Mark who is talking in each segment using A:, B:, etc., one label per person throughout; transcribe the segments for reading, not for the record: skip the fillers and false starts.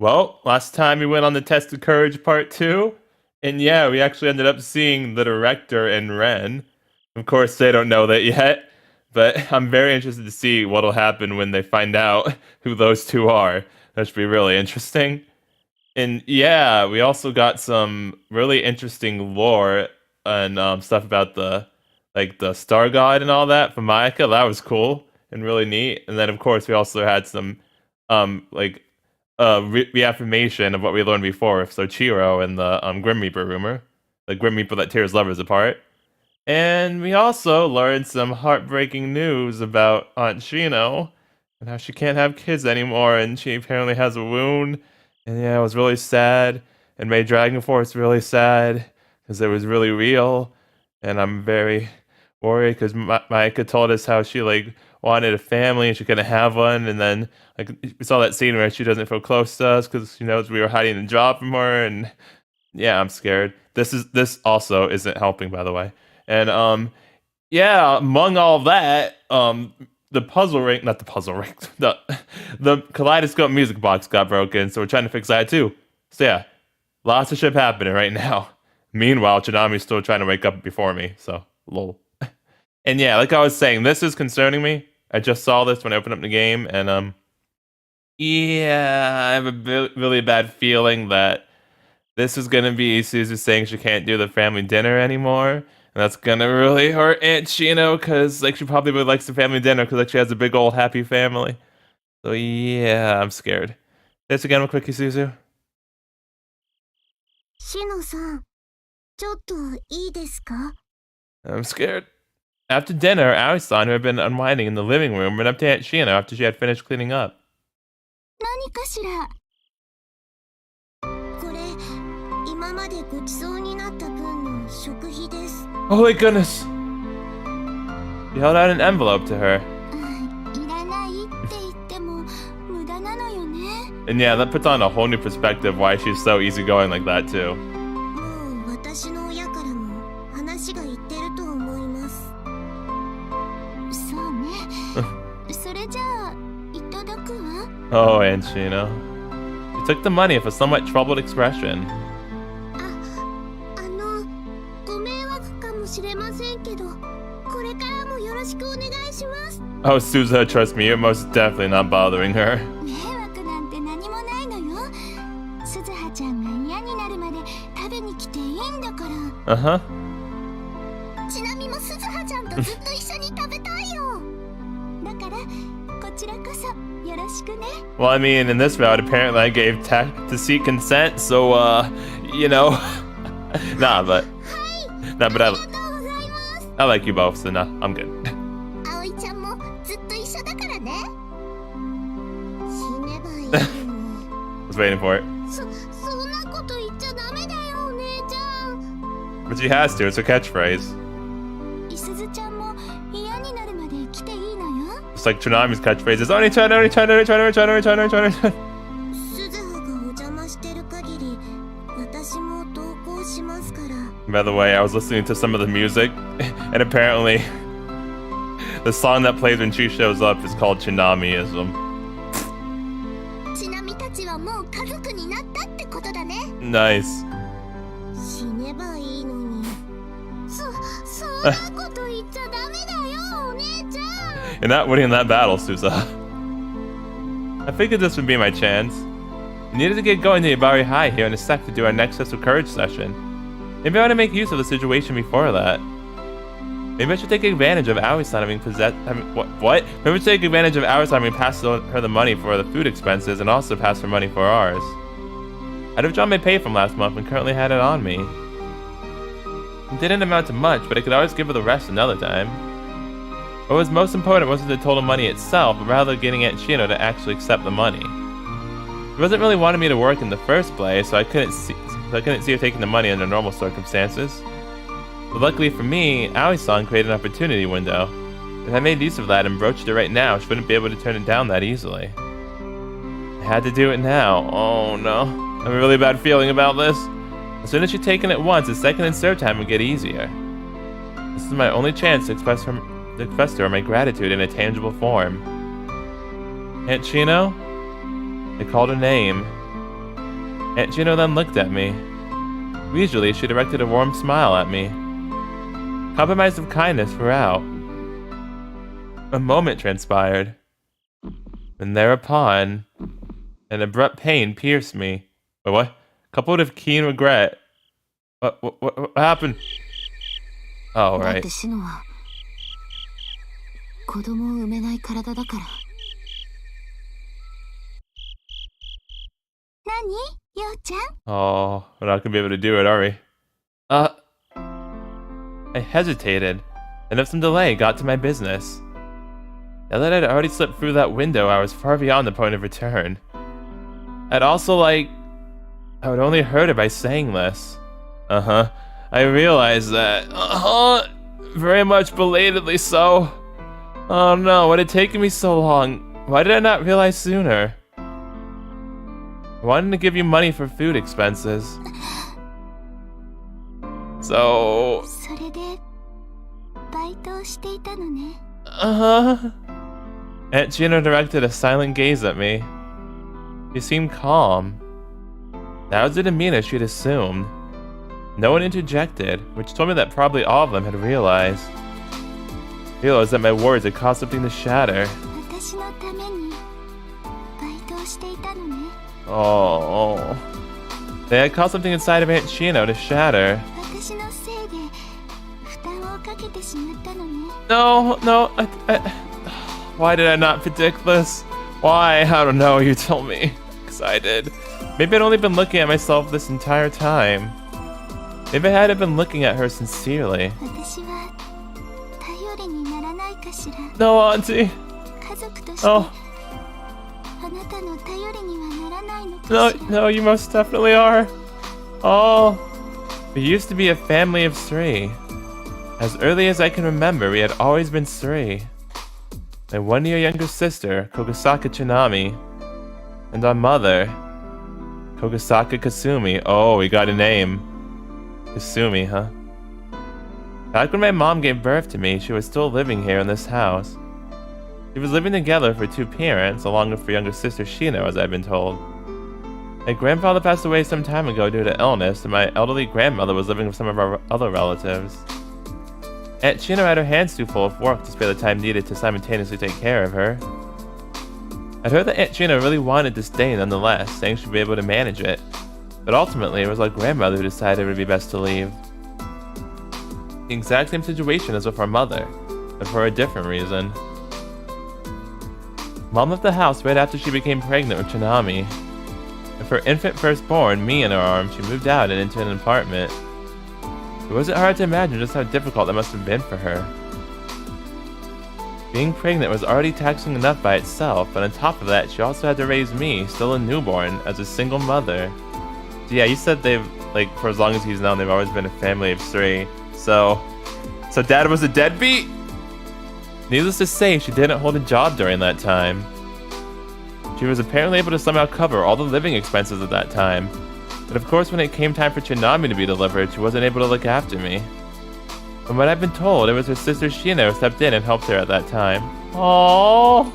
A: Well, last time we went on the Test of Courage Part 2, and yeah, we actually ended up seeing the director and Ren. Of course, they don't know that yet, but I'm very interested to see what'll happen when they find out who those two are. That should be really interesting. And yeah, we also got some really interesting lore and stuff about the Star God and all that from Mayaka. That was cool and really neat. And then of course we also had some like reaffirmation of what we learned before with Soichiro and the Grim Reaper rumor, the Grim Reaper that tears lovers apart. And we also learned some heartbreaking news about Aunt Shino and how she can't have kids anymore, and she apparently has a wound. And yeah, it was really sad, and made Dragon Force really sad because it was really real. And I'm very worried because Micah told us how she like wanted a family and she couldn't have one, and then like we saw that scene where she doesn't feel close to us because she knows we were hiding a job from her, and yeah, I'm scared. This also isn't helping, by the way. And yeah, among all of that, the puzzle ring, not the puzzle ring, the kaleidoscope music box got broken, so we're trying to fix that too. So yeah, lots of shit happening right now. Meanwhile, Chinami's still trying to wake up before me, so lol. And yeah, like I was saying, this is concerning me. I just saw this when I opened up the game, and yeah, I have a really bad feeling that this is gonna be Suzu saying she can't do the family dinner anymore, and that's gonna really hurt Aunt Shino because like she probably really likes the family dinner because like she has a big old happy family. So yeah, I'm scared. This again real quick, Suzu.
B: シノさん、ちょっといいですか?
A: I'm scared. After dinner, Aoi-san, who had been unwinding in the living room, went up to Aunt Shino after she had finished cleaning up.
B: 何かしら? これ、今までごちそうになった分の食費です。
A: Holy goodness! He held out an envelope to her.
B: いらないって言っても無駄なのよね。
A: And yeah, that puts on a whole new perspective why she's so easygoing like that too.
B: もう私の親からも話が言ってると思います。そうね。それじゃあいただくわ。
A: Oh, Aunt Shino. She took the money with a somewhat troubled expression.
B: ご迷惑かもしれませんけど、これからもよろしくお願いします。
A: Oh, Suzu, trust me, you're most definitely not bothering her.
B: 迷惑なんて何もないのよ。鈴葉ちゃんが嫌になるまで食べに来ていいんだから。
A: Uh-huh.
B: ちなみも鈴葉ちゃんとずっと一緒に食べたいよ。だからこちらこそよろしくね。
A: Well, I mean, in this route, apparently I gave Tech to seek consent, so, you know. Nah, but I like you both, so nah, I'm good.
B: 葵ちゃんもずっと一緒だからね。死ねばいいの。
A: I was waiting for it.
B: そんなこと言っちゃダメだよ、お姉ちゃん。
A: But she has to, it's her catchphrase.
B: いすずちゃんも嫌になるまで来ていいのよ。
A: It's like Tsunami's catchphrase is only turn.
B: 鈴葉がお邪魔してる限り、私も同行しますから。
A: By the way, I was listening to some of the music, and apparently the song that plays when she shows up is called Chinamiism.
B: ちなみたちはもう家族になったってことだね。
A: Nice.
B: 死ねばいいのに。そんなこと言っちゃダメだよ、お姉ちゃん。
A: You're not winning that battle, Susa. I figured this would be my chance. We needed to get going to Ibari High here in a sec to do our next Test of Courage session. Maybe I want to make use of the situation before that. Maybe I should take advantage of Aoi-san having possessed... What? Maybe I should take advantage of Aoi-san having passed her the money for the food expenses and also pass her money for ours. I'd have drawn my pay from last month and currently had it on me. It didn't amount to much, but I could always give her the rest another time. What was most important wasn't the total money itself, but rather getting Aunt Shino to actually accept the money. She wasn't really wanting me to work in the first place, so I couldn't see her taking the money under normal circumstances. But luckily for me, Aoi-san created an opportunity window. If I made use of that and broached it right now, she wouldn't be able to turn it down that easily. I had to do it now. Oh no. I have a really bad feeling about this. As soon as she'd taken it once, the second and third time would get easier. This is my only chance to express to her my gratitude in a tangible form. Aunt Shino? I called her name. Aunt Shino then looked at me. Leisurely, she directed a warm smile at me. Compromise of kindness throughout. A moment transpired. And thereupon, an abrupt pain pierced me. Wait, what? Coupled with keen regret. What happened? Oh, right.
B: だってシノは子供を産めない体だから。何？ようちゃん？
A: Oh, we're not gonna be able to do it, are we? I hesitated, and with some delay got to my business. Now that I'd already slipped through that window, I was far beyond the point of return. I'd also, I would only hurt her by saying this. I realized that. Very much belatedly so. Oh no, what had taken me so long? Why did I not realize sooner? I wanted to give you money for food expenses. So...
B: それでバイトをしていたのね。
A: Aunt Shino directed a silent gaze at me. She seemed calm. That was the demeanor she'd assumed. No one interjected, which told me that probably all of them had realized that my words had caused something to shatter.
B: 私のためにバイトをしていたのね。
A: Oh. They had caused something inside of Aunt Shino to shatter.
B: 私のせいで負担をかけてしまったのね。
A: No, why did I not predict this? Why? I don't know, you told me. Because I did. Maybe I'd only been looking at myself this entire time. Maybe I hadn't been looking at her sincerely.
B: 私は頼りにならないかしら。
A: No, Auntie.
B: 家族として
A: Oh.
B: あなたの頼りにはならないのかしら。
A: No, you most definitely are. Oh. We used to be a family of 3. As early as I can remember, we had always been 3. My 1-year younger sister, Kogasaka Chinami, and our mother, Kogasaka Kasumi. Oh, we got a name. Kasumi, huh? Back when my mom gave birth to me, she was still living here in this house. She was living together with her 2 parents, along with her younger sister Shino, as I've been told. My grandfather passed away some time ago due to illness, and my elderly grandmother was living with some of our other relatives. Aunt Shino had her hands too full of work to spare the time needed to simultaneously take care of her. I'd heard that Aunt Shino really wanted to stay nonetheless, saying she'd be able to manage it. But ultimately, it was our grandmother who decided it would be best to leave. The exact same situation as with our mother, but for a different reason. Mom left the house right after she became pregnant with Chinami. With her infant firstborn, me in her arms, she moved out and into an apartment. It wasn't hard to imagine just how difficult that must have been for her. Being pregnant was already taxing enough by itself, but on top of that, she also had to raise me, still a newborn, as a single mother. So yeah, you said they've, for as long as he's known, they've always been a family of 3. So Dad was a deadbeat? Needless to say, she didn't hold a job during that time. She was apparently able to somehow cover all the living expenses at that time. But of course, when it came time for Chinami to be delivered, she wasn't able to look after me. From what I've been told, it was her sister Shino who stepped in and helped her at that time. Aww.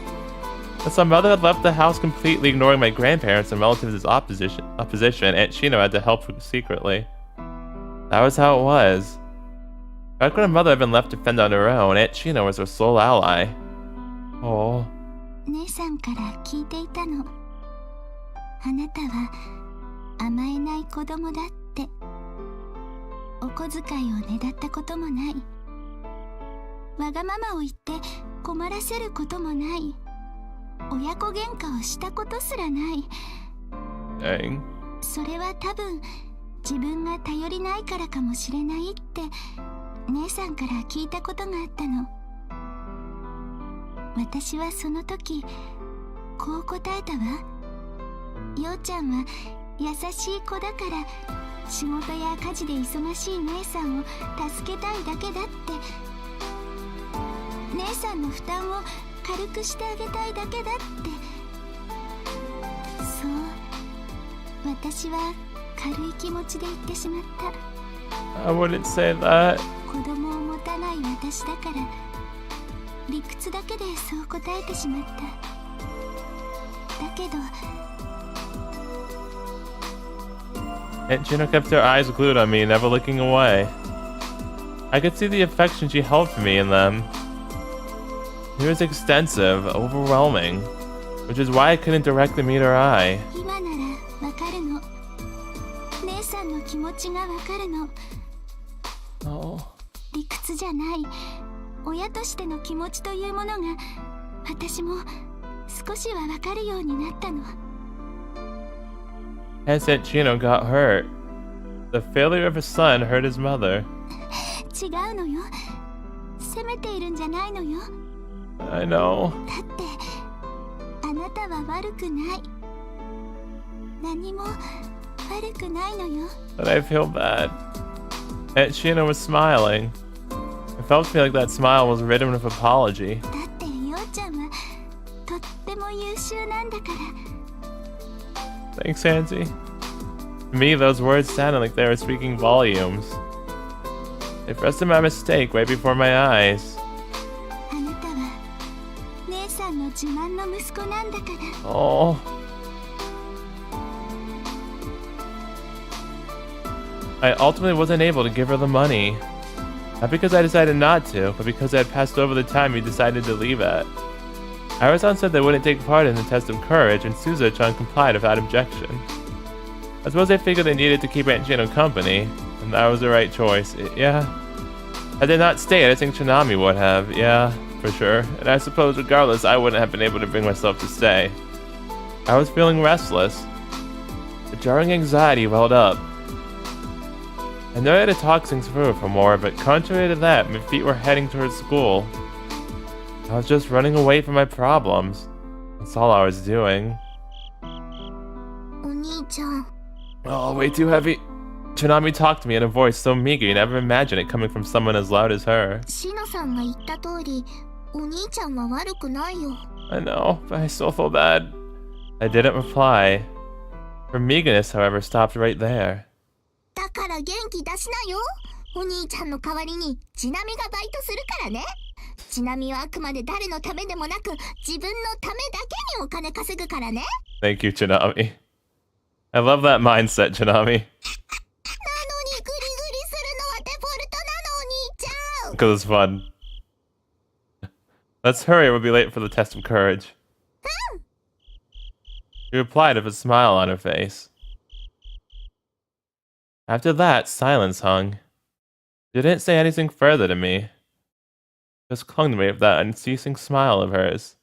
A: As my mother had left the house completely ignoring my grandparents and relatives' opposition, Aunt Shino had to help her secretly. That was how it was. Back when her mother had been left to fend on her own, Aunt Shino was her sole ally. Oh.
B: 姉さんから聞いていたの。あなたは甘えない子供だって。お小遣いをねだったこともない。わがままを言って困らせることもない。親子喧嘩をしたことすらない。
A: Dang.
B: それは多分自分が頼りないからかもしれないって姉さんから聞いたことがあったの。私はその時こう答えたわ。ようちゃんは優しい子だから仕事や家事で忙しい姉さんを助けたいだけだって。姉さんの負担を軽くしてあげたいだけだって。そう、私は軽い気持ちで言ってしまった。
A: I wouldn't say that.
B: 子供を持たない私だから理屈だけでそう答えてしまった。だけど
A: Aunt Shino kept her eyes glued on me, never looking away. I could see the affection she held for me in them. It was extensive, overwhelming, which is why I couldn't directly meet her eye.
B: 今ならわかるの。姉さんの気持ちがわかるの。
A: Oh.
B: 理屈じゃない。親としての気持ちというものが私も少しはわかるようになったの。
A: Hence Aunt Shino got hurt. The failure of his son hurt his mother.
B: 違うのよ。責めているんじゃないのよ。
A: I know.
B: だってあなたは悪くない。何も悪くないのよ。
A: But I feel bad. Aunt Shino was smiling. It felt to me like that smile was written with apology.
B: だってようちゃんはとっても優秀なんだから。
A: Thanks, Auntie. To me, those words sounded like they were speaking volumes. They pressed my mistake right before my eyes.
B: あなたは姉さんの自慢の息子なんだから。
A: Oh. I ultimately wasn't able to give her the money. Not because I decided not to, but because I had passed over the time we decided to leave at. Arasan said they wouldn't take part in the test of courage, and Suzo-chan complied without objection. I suppose they figured they needed to keep Aunt Shino company, and that was the right choice. Yeah. Had they not stayed, I think Chinami would have. Yeah, for sure. And I suppose regardless, I wouldn't have been able to bring myself to stay. I was feeling restless. A jarring anxiety welled up. I know I had to talk things through for more, but contrary to that, my feet were heading towards school. I was just running away from my problems. That's all I was doing.
B: お兄ちゃん。
A: Oh, way too heavy. Chinami talked to me in a voice so meager you never imagine it coming from someone as loud as her.
B: シノさんが言った通り、お兄ちゃんは悪くないよ。
A: I know, but I still feel bad. I didn't reply. Her meagerness, however, stopped right there.
B: だから元気出しなよ。お兄ちゃんの代わりにちなみがバイトするからね。ちなみはあくまで誰のためでもなく自分のためだけにお金稼ぐからね。
A: Thank you, Chinami. I love that mindset, Chinami.
B: なのにグリグリするのはデフォルトなのお兄ちゃん。
A: Because it's fun. Let's hurry, we'll be late for the test of courage. She replied with a smile on her face. After that, silence hung. She didn't say anything further to me. Just clung to me with that unceasing smile of hers.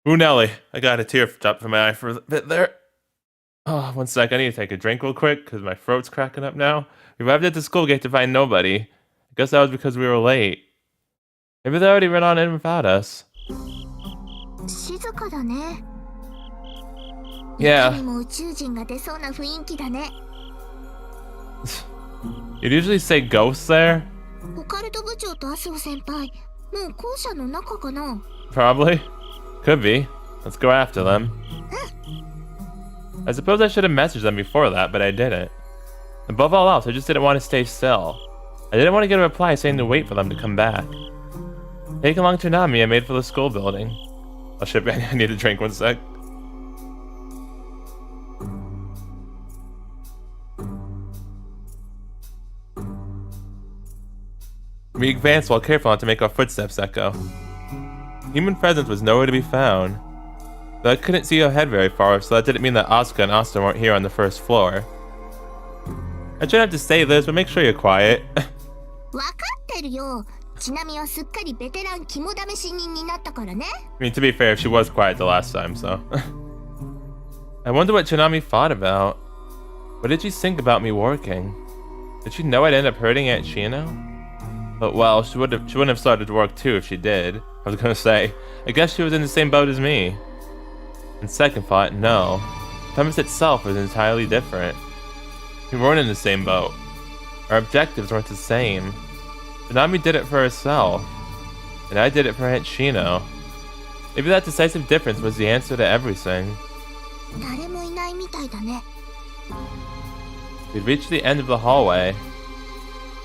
A: Ooh, Nelly, I got a tear drop from my eye for a bit there. Oh, 1 sec, I need to take a drink real quick, because my throat's cracking up now. We arrived at the school gate to find nobody. I guess that was because we were late. Maybe they already ran on in without us.
B: 静かだね。
A: Yeah.
B: 中にも宇宙人が出そうな雰囲気だね。
A: You'd usually say ghosts there?
B: オカルト部長と麻生先輩、もう校舎の中かな。
A: Probably. Could be. Let's go after them. I suppose I should have messaged them before that, but I didn't. Above all else, I just didn't want to stay still. I didn't want to get a reply saying to wait for them to come back. Taking along Chinami, I made for the school building. Oh shit, I need a drink, 1 sec. We advanced while careful not to make our footsteps echo. Human presence was nowhere to be found. Though I couldn't see ahead very far, so that didn't mean that Asuka and Asta weren't here on the first floor. I try not to say this, but make sure you're quiet.
B: わかってるよ。ちなみはすっかりベテラン肝試し人になったからね。
A: I mean, to be fair, she was quiet the last time, so. I wonder what Chinami thought about. What did she think about me working? Did she know I'd end up hurting Aunt Shino? But well, she wouldn't have started to work too if she did. I was gonna say, I guess she was in the same boat as me. And second thought, no. The premise itself was entirely different. We weren't in the same boat. Our objectives weren't the same. Chinami did it for herself, and I did it for Aunt Shino. Maybe that decisive difference was the answer to everything.
B: 誰もいないみたいだね。
A: We'd reached the end of the hallway.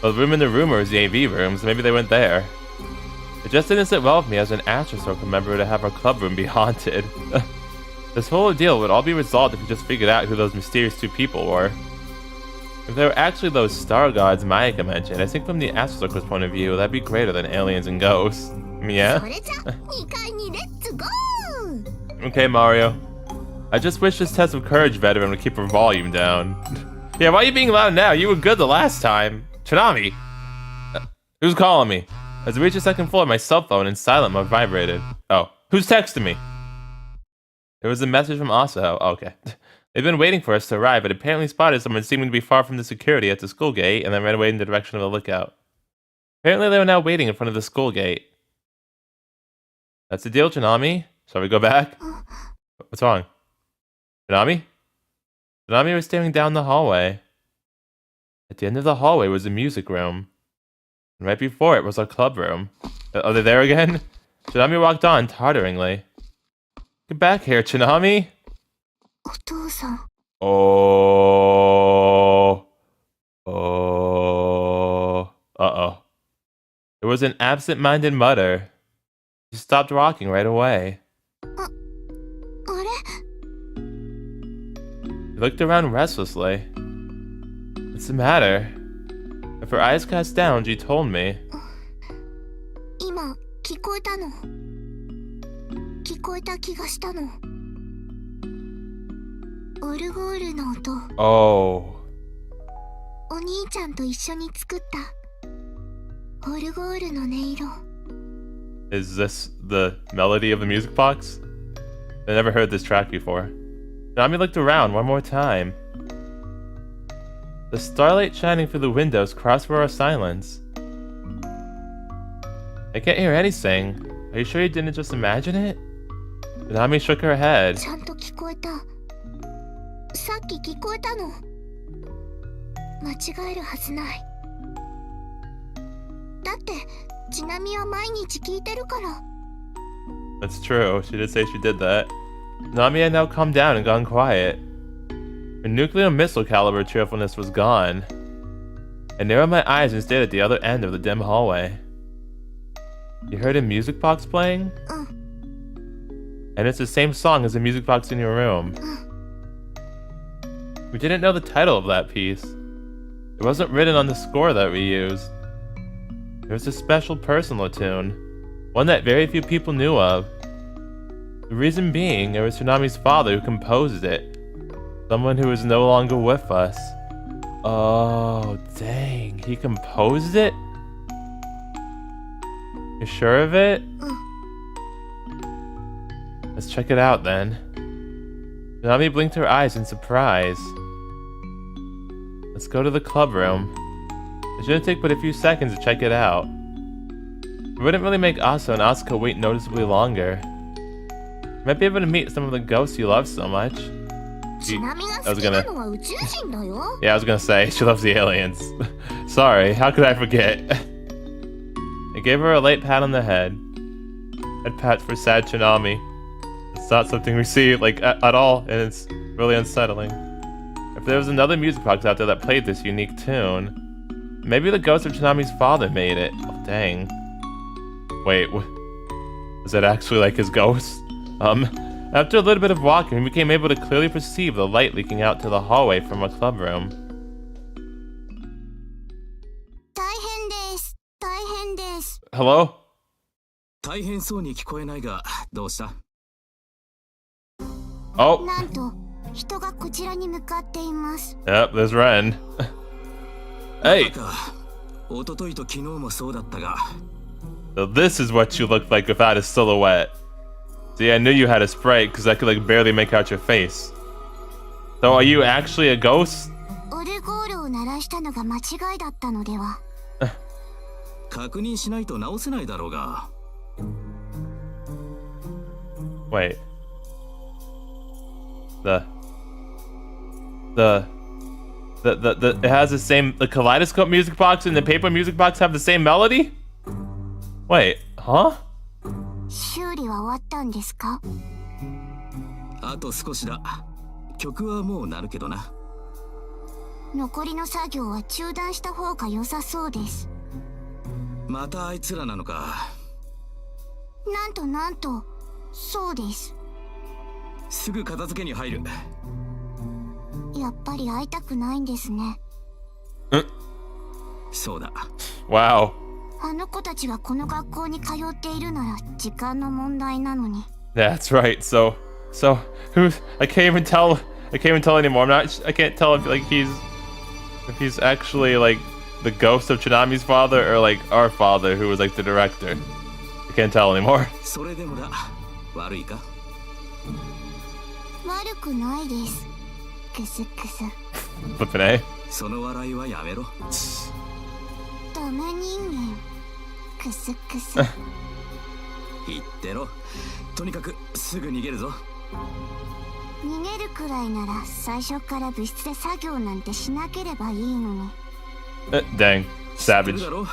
A: Well, the room in the room was the AV room, so maybe they went there. It just didn't sit well with me as an Astro Circle member to have our club room be haunted. This whole ordeal would all be resolved if we just figured out who those mysterious two people were. If they were actually those star gods Mayaka mentioned, I think from the Astral Circle's point of view, that'd be greater than aliens and ghosts. Yeah? Okay, Mario. I just wish this test of courage veteran would keep her volume down. Yeah, why are you being loud now? You were good the last time. Chinami! Who's calling me? As I reached the second floor, my cell phone in silent mode vibrated. Oh, who's texting me? It was a message from Asaho. Oh, okay. They've been waiting for us to arrive, but apparently spotted someone seeming to be far from the security at the school gate and then ran away in the direction of the lookout. Apparently they were now waiting in front of the school gate. That's the deal, Chinami. Shall we go back? What's wrong? Chinami? Chinami was staring down the hallway. At the end of the hallway was a music room. And right before it was our club room. Are they there again? Chinami walked on, totteringly. Get back here, Chinami! Oh. Oh. Uh-oh. There was an absent-minded mutter. She stopped rocking right away. She looked around restlessly. What's the matter? With her eyes cast down, she told me. Oh. Is this the melody of the music box? I never heard this track before. Nami looked around one more time. The starlight shining through the windows crossed through our silence. I can't hear anything. Are you sure you didn't just imagine it? Nami shook her head. That's true, she did say she did that. Nami had now calmed down and gone quiet. Her nuclear missile caliber cheerfulness was gone. I narrowed my eyes and stayed at the other end of the dim hallway. You heard a music box playing? And it's the same song as the music box in your room. We didn't know the title of that piece. It wasn't written on the score that we used. It was a special personal tune, one that very few people knew of. The reason being, it was Tsunami's father who composed it. Someone who is no longer with us. Oh, dang, he composed it? You sure of it? Let's check it out then. Tsunami blinked her eyes in surprise. Let's go to the club room. It shouldn't take but a few seconds to check it out. It wouldn't really make Asa and Asuka wait noticeably longer. You might be able to meet some of the ghosts you love so much. I was gonna say, she loves the aliens. Sorry, how could I forget? I gave her a light pat on the head. Head pat for sad Chinami. It's not something we see, like, at all, and it's really unsettling. If there was another music box out there that played this unique tune, maybe the ghost of Chinami's father made it. Oh, dang. Wait, is that actually like his ghost? After a little bit of walking, we became able to clearly perceive the light leaking out to the hallway from our club room. Hello? Oh. Yep, there's Ren. Hey! So this is what you look like without a silhouette. See, I knew you had a sprite because I could like barely make out your face. So are you actually a ghost? Wait. It has the same, the kaleidoscope music box and the paper music box have the same melody? Wait, huh?
C: そうだ。
A: Wow.
B: あの子たちがこの学校に通っているなら時間の問題なのに。
A: That's right. So who? I can't even tell anymore. I can't tell if he's actually like the ghost of Chinami's father or like our father who was like the director. I can't tell anymore.
C: それでもだ。悪いか？
B: 悪くないです。クスクス。
A: Flippin' A.
C: その笑いはやめろ。
B: ダメ人間。クスクス。
C: 言ってろ。とにかくすぐ逃げるぞ。
B: 逃げるくらいなら最初から部室で作業なんてしなければいいのに。
A: Dang.
C: 知ってる
A: Savage.
C: だろ？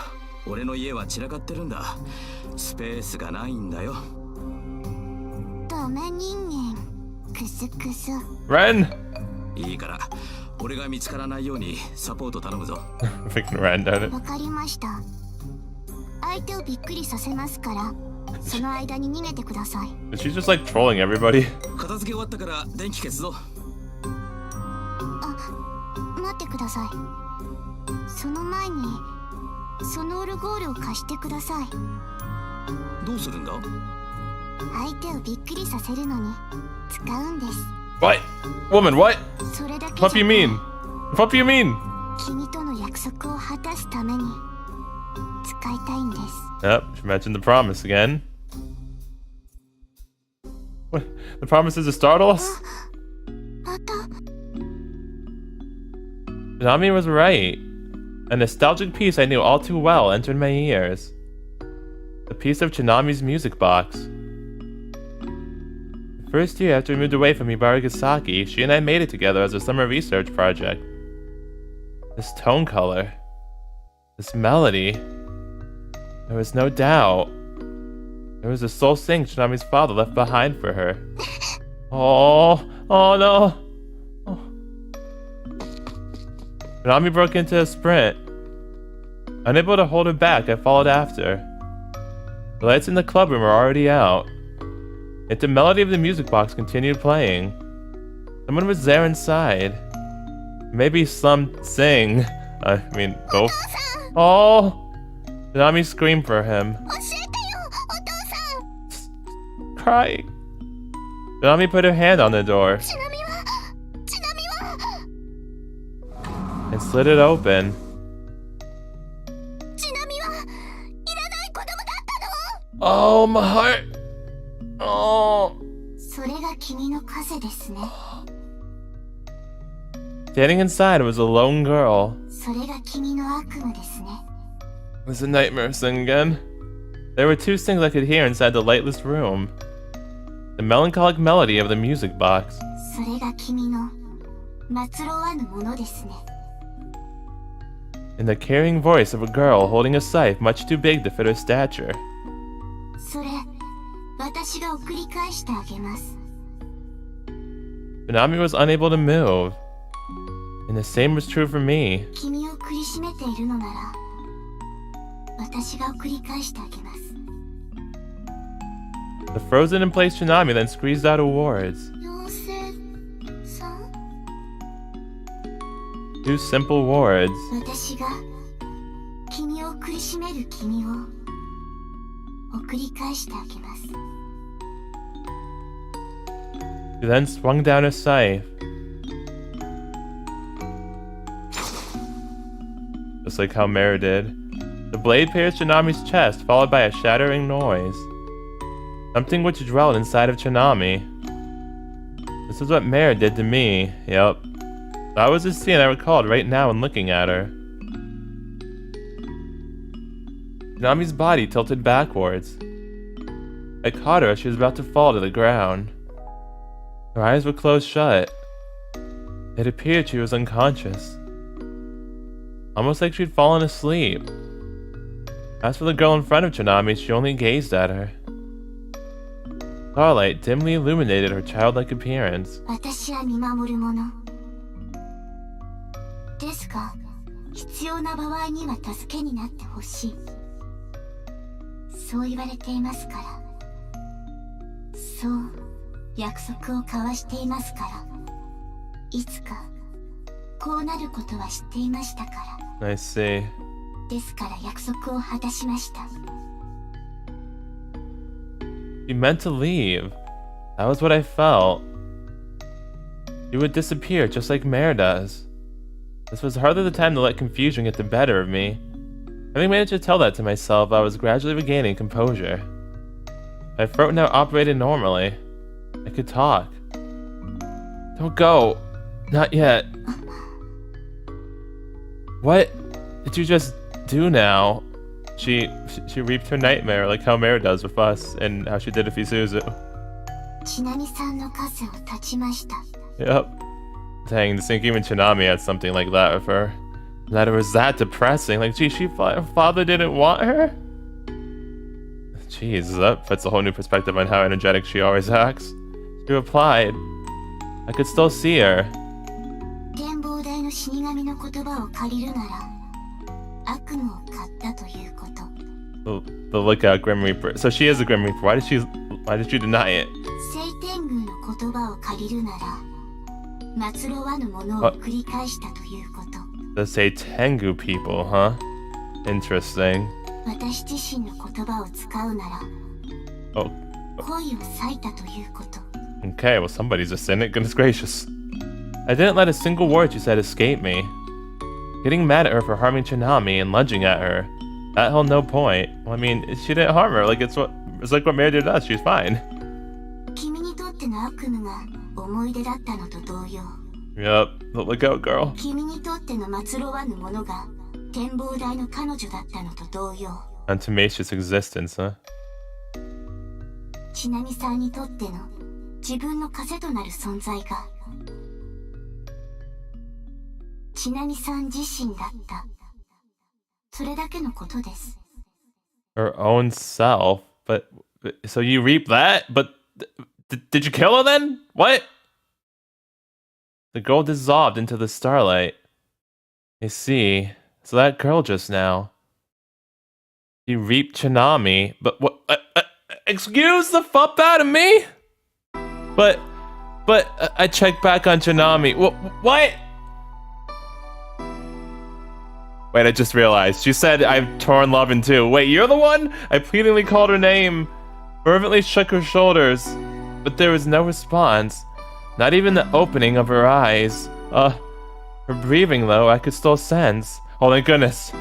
C: 俺の家は散らかってるんだ。スペースがないんだよ。
B: ダメ人間。クスクス。
A: Ren.
C: いいから、俺が見つからないようにサポート頼むぞ。
A: Freaking Ren done it.
B: わかりました。相手をびっくりさせますから、その間に逃げてください。
A: Is she just like trolling everybody?
C: 片付け終わったから電気消すぞ。
B: 待ってください。その前にそのオルゴールを貸してください。
C: どうするんだ？
B: 相手をびっくりさせるのに使うんです。
A: What? Woman, what?
B: それだけじゃ。
A: What do you mean? What do you mean?
B: 君との約束を果たすために使いたいんです。
A: Yep, she mentioned the promise again. What? The promise is to startle us?
B: また。
A: Chinami was right. A nostalgic piece I knew all too well entered my ears. A piece of Chinami's music box. The first year after we moved away from Hibarigasaki, she and I made it together as a summer research project. This tone color. This melody. There was no doubt. It was the soul sing Chinami's father left behind for her. Oh no. Oh. Chinami broke into a sprint. Unable to hold her back, I followed after. The lights in the clubroom were already out. Yet the melody of the music box continued playing. Someone was there inside. Maybe something. I mean, both. Oh! Chinami screamed for him. Crying. Chinami put her hand on the door and slid it open. Oh, my heart. Oh.
B: それが君の風ですね。
A: Standing inside was a lone girl.
B: それが君の悪夢ですね。
A: It was a nightmare sing again. There were two things I could hear inside the lightless room. The melancholic melody of the music box.
B: それが君の祭ろわぬものですね。
A: And the carrying voice of a girl holding a scythe much too big to fit her stature.
B: それ、私が送り返してあげます。
A: Chinami was unable to move. And the same was true for me.
B: 君を苦しめているのなら、私が送り返してあげます。
A: The frozen in place Chinami then squeezed out a words.
B: 妖精さん？
A: Two simple words.
B: 私が君を苦しめる君を送り返してあげます。
A: She then swung down a scythe. Just like how Mare did. The blade pierced Chinami's chest, followed by a shattering noise. Something which dwelled inside of Chinami. This is what Mare did to me. Yep. That was the scene I recalled right now when looking at her. Chinami's body tilted backwards. I caught her as she was about to fall to the ground. Her eyes were closed shut. It appeared she was unconscious. Almost like she'd fallen asleep. As for the girl in front of Chinami, she only gazed at her. Starlight dimly illuminated her childlike appearance.
B: 私は見守る者。ですが、必要な場合には助けになってほしい。そう言われていますから。そう、約束を交わしていますから。いつか、こうなることは知っていましたから。
A: I see.
B: ですから約束を果たしました。
A: You meant to leave. That was what I felt. You would disappear just like Mare does. This was hardly the time to let confusion get the better of me. Having managed to tell that to myself, I was gradually regaining composure. My throat now operated normally. I could talk. Don't go. Not yet. What did you just do now? She reaped her nightmare like how Mare does with us and how she did with Isuzu.
B: ちなみさんの風を断ちました。
A: Yep. Dang, to think even Chinami had something like that with her. That it was that depressing. Like, gee, her father didn't want her? Jeez, that puts a whole new perspective on how energetic she always acts. She replied, I could still see her.
B: 展望台の死神の言葉を借りるなら、悪夢を買ったということ。
A: The lookout Grim Reaper. So she is a Grim Reaper. Why did you deny it?
B: 聖天宮の言葉を借りるなら、末路わぬものを繰り返したということ。
A: The say Tengu people, huh? Interesting.
B: 私自身の言葉を使うなら、
A: Oh.
B: 恋を裂いたということ。
A: Okay, well somebody's a cynic. Goodness gracious. I didn't let a single word she said escape me. Getting mad at her for harming Chinami and lunging at her. That held no point. Well, I mean, she didn't harm her. Like it's like what Mare did to us. She's fine.
B: 君にとっての悪夢が思い出だったのと同様。
A: Yep, the lookout girl.
B: 君にとっての末路わぬものが展望台の彼女だったのと同様。
A: Contumacious existence, huh?
B: ちなみさんにとっての自分の風となる存在がちなみさん自身だった。それだけのことです。
A: Her own self? But so you reap that? But did you kill her then? What? The girl dissolved into the starlight. I see. So that girl just now. You reaped Chinami, but what? Excuse the fuck out of me? But I checked back on Chinami. What? Wait, I just realized. She said I've torn love in two. Wait, you're the one? I pleadingly called her name, fervently shook her shoulders, but there was no response. Not even the opening of her eyes. Her breathing, though, I could still sense. Oh, thank goodness.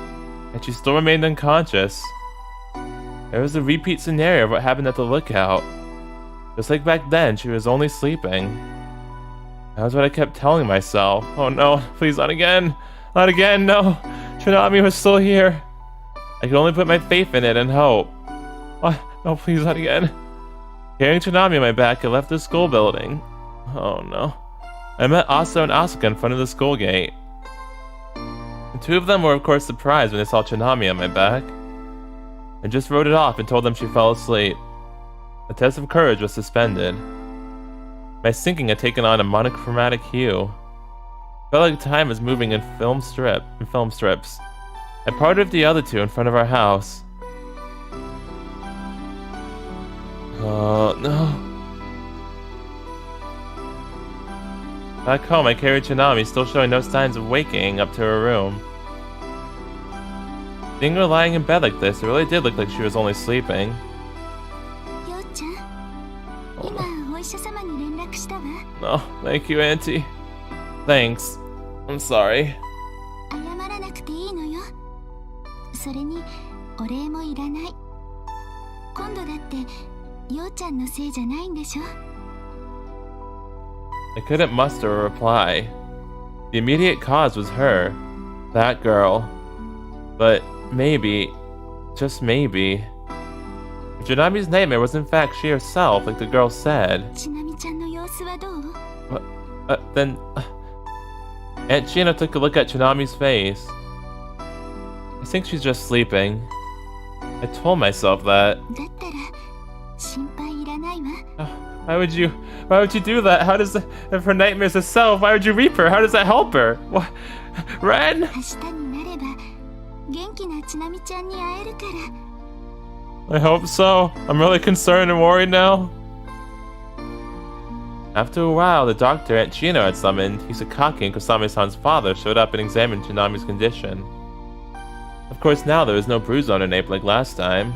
A: And she still remained unconscious. It was a repeat scenario of what happened at the lookout. Just like back then, she was only sleeping. That was what I kept telling myself. Oh no, please not again. Not again, no. Chinami was still here. I could only put my faith in it and hope. Oh, no, please not again. Carrying Chinami on my back, I left the school building. Oh no. I met Aso and Asuka in front of the school gate. The two of them were of course surprised when they saw Chinami on my back. I just wrote it off and told them she fell asleep. The test of courage was suspended. My sinking had taken on a monochromatic hue. Felt like time was moving in film strips. I parted with the other two in front of our house. Oh no. Back home, I carried Chinami, still showing no signs of waking, up to her room. Seeing her lying in bed like this, it really did look like she was only sleeping.
B: ようちゃん、今お医者様に連絡したわ。
A: No, thank you, Auntie. Thanks. I'm sorry.
B: 謝らなくていいのよ。それにお礼もいらない。今度だってようちゃんのせいじゃないんでしょ。
A: I couldn't muster a reply. The immediate cause was her. That girl. But maybe, just maybe, Chinami's nightmare was in fact she herself, like the girl said.
B: ちなみちゃんの様子はどう？
A: Then Aunt Shino took a look at Chinami's face. I think she's just sleeping. I told myself that.
B: だったら心配いらないわ。
A: Why would you do that? How does if her nightmare's herself, why would you reap her? How does that help her? What? Ren?
B: 明日になれば元気なちなみちゃんに会えるから。
A: I hope so. I'm really concerned and worried now. After a while, the doctor Aunt Shino had summoned, Hisakaki and Kasame-san's father, showed up and examined Chinami's condition. Of course, now there was no bruise on her nape like last time.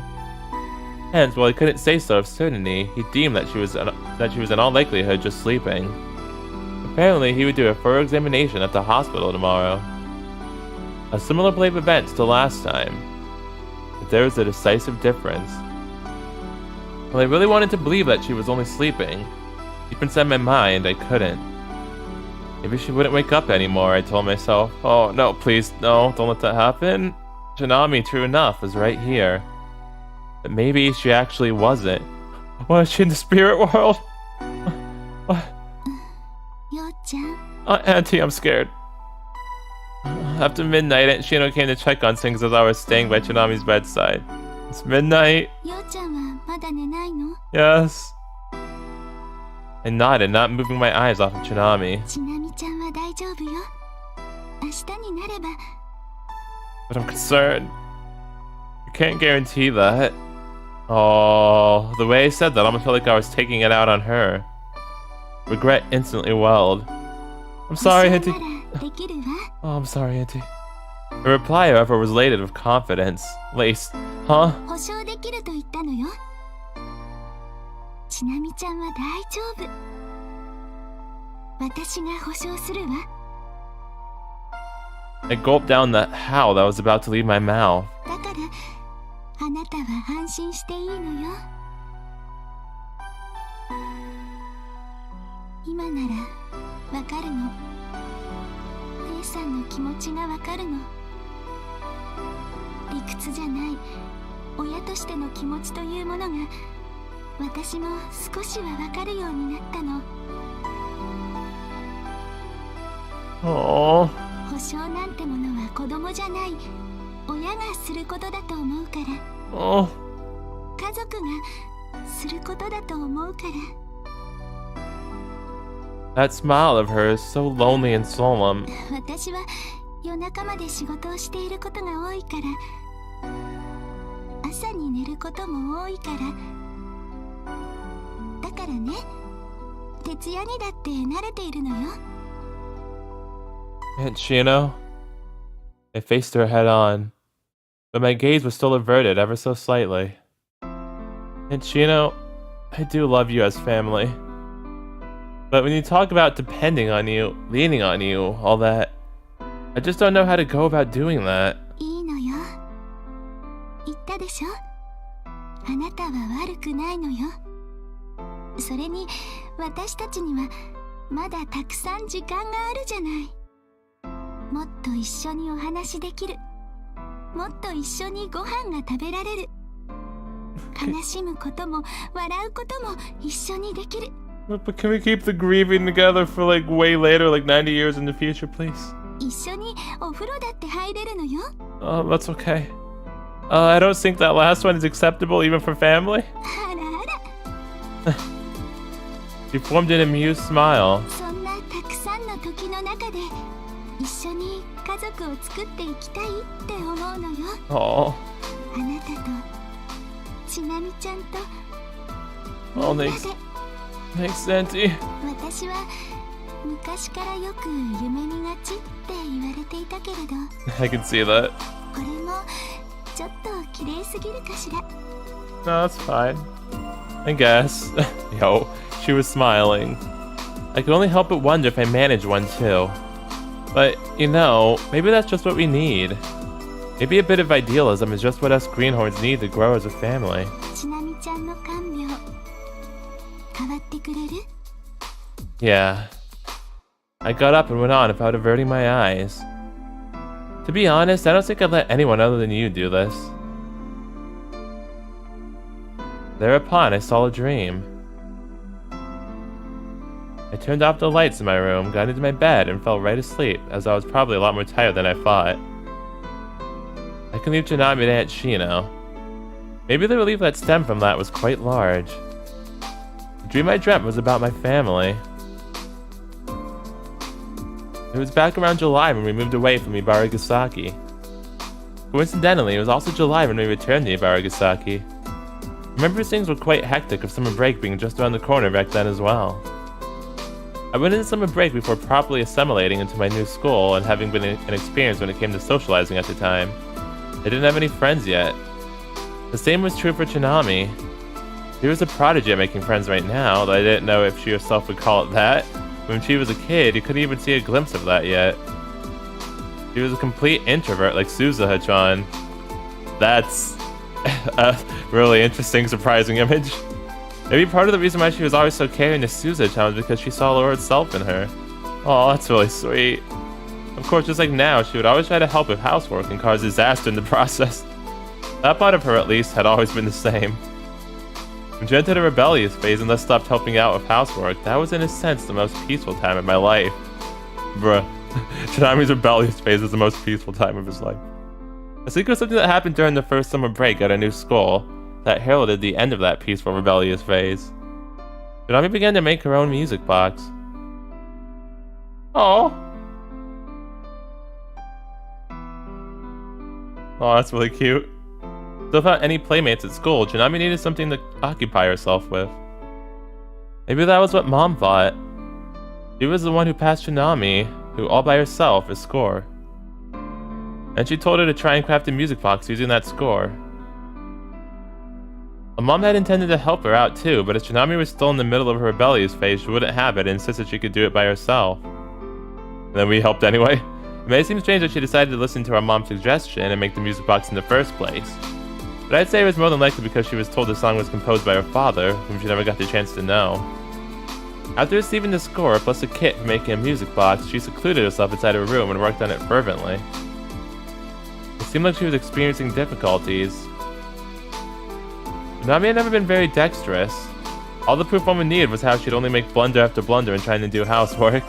A: Hence, while he couldn't say so of certainty, he deemed that she was in all likelihood just sleeping. Apparently, he would do a thorough examination at the hospital tomorrow. A similar play of events to last time, but there was a decisive difference. Well, I really wanted to believe that she was only sleeping. Deep inside my mind, I couldn't. Maybe she wouldn't wake up anymore, I told myself. Oh, no, please, no, don't let that happen. Chinami, true enough, was right here. But maybe she actually wasn't. What, is she in the spirit world? What?
B: Yo-chan.
A: Auntie, I'm scared. After midnight, Aunt Shino came to check on things as I was staying by Chinami's bedside. It's midnight.
B: Yo-chan はまだ寝ないの?
A: Yes. I nodded, not moving my eyes off of Chinami.
B: ちなみちゃんは大丈夫よ。明日になれば。
A: But I'm concerned. I can't guarantee that. Oh, the way I said that almost felt like I was taking it out on her. Regret instantly welled. I'm sorry, Auntie.
B: 保証ならできるわ。
A: Oh, I'm sorry, Auntie. Her reply, however, was laden with confidence. Laced. Huh?
B: 保証できると言ったのよ。ちなみちゃんは大丈夫。私が保証するわ。
A: I gulped down the how that was about to leave my mouth.
B: だからあなたは安心していいのよ。今ならわかるの。姉さんの気持ちがわかるの。理屈じゃない親としての気持ちというものが私も少しはわかるようになったの。
A: Oh.
B: 保証なんてものは子供じゃない親がすることだと思うから。
A: Oh.
B: 家族がすることだと思うから。
A: That smile of hers, so lonely and solemn.
B: 私は夜中まで仕事をしていることが多いから朝に寝ることも多いからだからね徹夜にだって慣れているのよ。
A: Aunt Shino? I faced her head on, but my gaze was still averted ever so slightly. Aunt Shino, I do love you as family. But when you talk about depending on you, leaning on you, all that, I just don't know how to go about doing that.
B: いいのよ。言ったでしょ。あなたは悪くないのよ。それに私たちにはまだたくさん時間があるじゃない。もっと一緒にお話できる。もっと一緒にご飯が食べられる。悲しむことも笑うことも一緒にできる。
A: But can we keep the grieving together for like way later, like 90 years in the future, please?
B: 一緒にお風呂だって入れるのよ。
A: That's okay. I don't think that last one is acceptable even for family.
B: あらあら。
A: She formed an amused smile.
B: そんなたくさんの時の中で一緒に家族を作っていきたいって思うのよ。
A: Oh.
B: あなたとちなみちゃんと
A: Oh,
B: みんな
A: thanks.
B: で。
A: Thanks, Auntie.
B: 私は昔からよく夢見がちって言われていたけれど
A: I can see that.
B: これもちょっと綺麗すぎるかしら。
A: No, that's fine. I guess. Yo, she was smiling. I could only help but wonder if I managed one too. But, you know, maybe that's just what we need. Maybe a bit of idealism is just what us greenhorns need to grow as a family.
B: ちなみちゃんの看病変わってくれる？
A: Yeah. I got up and went on without averting my eyes. To be honest, I don't think I'd let anyone other than you do this. Thereupon, I saw a dream. I turned off the lights in my room, got into my bed, and fell right asleep, as I was probably a lot more tired than I thought. I can leave Chinami to Aunt Shino. Maybe the relief that stemmed from that was quite large. The dream I dreamt was about my family. It was back around July when we moved away from Hibarigasaki. Coincidentally, it was also July when we returned to Hibarigasaki. I remember things were quite hectic with summer break being just around the corner back then as well. I went into summer break before properly assimilating into my new school and having been inexperienced when it came to socializing at the time. They didn't have any friends yet. The same was true for Chinami. She was a prodigy at making friends right now, though I didn't know if she herself would call it that. When she was a kid, you couldn't even see a glimpse of that yet. She was a complete introvert like Suzuha-chan. That's a really interesting, surprising image. Maybe part of the reason why she was always so caring to Suzuha-chan was because she saw Laura's self in her. Oh, that's really sweet. Of course, just like now, she would always try to help with housework and cause disaster in the process. That part of her, at least, had always been the same. When she entered a rebellious phase and thus stopped helping out with housework, that was in a sense the most peaceful time of my life. Bruh. Chinami's rebellious phase was the most peaceful time of his life. I think it was something that happened during the first summer break at a new school that heralded the end of that peaceful rebellious phase. Chinami began to make her own music box. Oh, that's really cute. So without any playmates at school, Chinami needed something to occupy herself with. Maybe that was what Mom thought. She was the one who passed Chinami, who all by herself, a score. And she told her to try and craft a music box using that score. Mom had intended to help her out too, but as Chinami was still in the middle of her rebellious phase, she wouldn't have it and insisted she could do it by herself. And then we helped anyway. It may seem strange that she decided to listen to our mom's suggestion and make the music box in the first place. But I'd say it was more than likely because she was told the song was composed by her father, whom she never got the chance to know. After receiving the score, plus a kit for making a music box, she secluded herself inside her room and worked on it fervently. It seemed like she was experiencing difficulties. Chinami had never been very dexterous. All the proof woman needed was how she'd only make blunder after blunder in trying to do housework.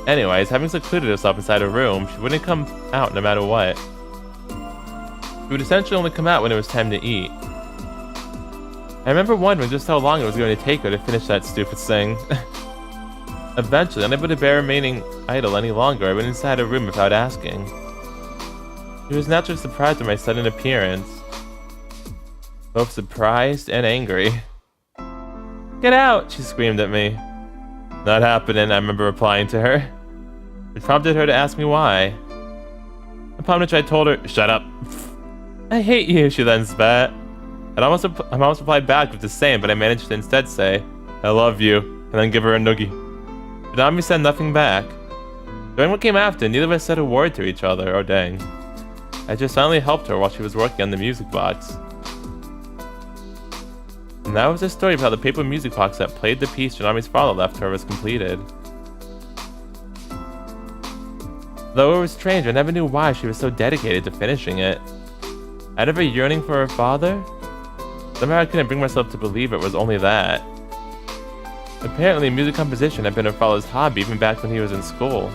A: Anyways, having secluded herself inside her room, she wouldn't come out no matter what. She would essentially only come out when it was time to eat. I remember wondering just how long it was going to take her to finish that stupid thing. Eventually, unable to bear remaining idle any longer, I went inside her room without asking. She was naturally surprised by my sudden appearance. Both surprised and angry. "Get out!" she screamed at me. "Not happening," I remember replying to her. It prompted her to ask me why. Upon which I told her, "Shut up." "I hate you," she then spat. I almost replied back with the same, but I managed to instead say, "I love you," and then give her a noogie. Chinami said nothing back. During what came after, neither of us said a word to each other. Oh dang. I just silently helped her while she was working on the music box. And that was the story of how the paper music box that played the piece Chinami's father left her was completed. Though it was strange, I never knew why she was so dedicated to finishing it. Out of her yearning for her father? Somehow I couldn't bring myself to believe it was only that. Apparently, music composition had been her father's hobby even back when he was in school.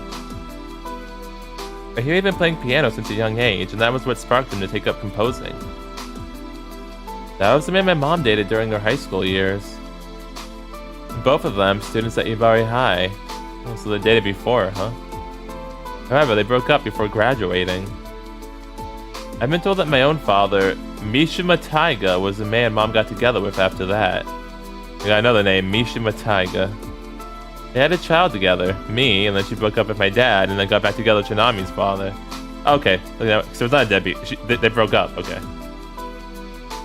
A: He had been playing piano since a young age, and that was what sparked him to take up composing. That was the man my mom dated during her high school years. Both of them students at Hibari High. Oh, so they dated before, huh? However, they broke up before graduating. I've been told that my own father, Mishima Taiga, was the man Mom got together with after that. I got another name, Mishima Taiga. They had a child together, me, and then she broke up with my dad, and then got back together with Chinami's father. Okay, so it's not a deadbeat. They broke up, okay.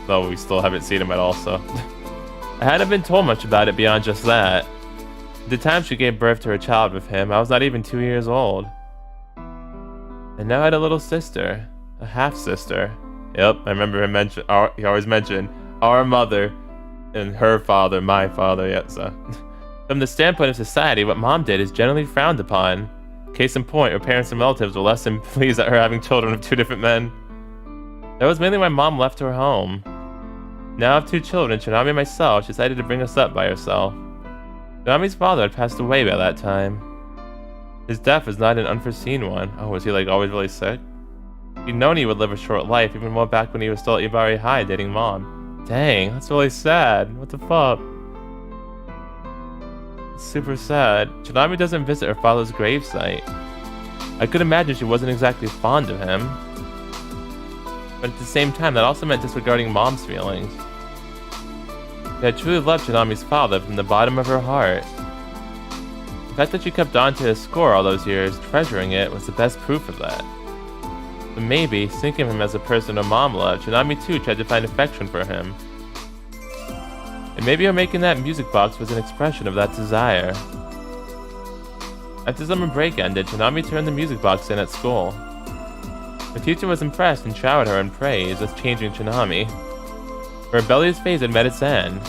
A: Though we still haven't seen him at all, so. I hadn't been told much about it beyond just that. At the time she gave birth to her child with him, I was not even 2 years old. And now I had a little sister. A half-sister. Yep, I remember him he always mentioned our mother and her father, my father, yeah, so. From the standpoint of society, what Mom did is generally frowned upon. Case in point, her parents and relatives were less than pleased at her having children of two different men. That was mainly why Mom left her home. Now I have two children, Chinami and myself, she decided to bring us up by herself. Chinami's father had passed away by that time. His death was not an unforeseen one. Oh, was he like always really sick? He'd known he would live a short life, even more back when he was still at Hibari High dating Mom. Dang, that's really sad. What the fuck? It's super sad. Chinami doesn't visit her father's gravesite. I could imagine she wasn't exactly fond of him. But at the same time, that also meant disregarding Mom's feelings. She had truly loved Chinami's father from the bottom of her heart. The fact that she kept on to his score all those years, treasuring it, was the best proof of that. But maybe, thinking of him as a person her mom loved, Chinami too tried to find affection for him. And maybe her making that music box was an expression of that desire. After summer break ended, Chinami turned the music box in at school. Her teacher was impressed and showered her in praise, thus changing Chinami. Her rebellious phase had met its end,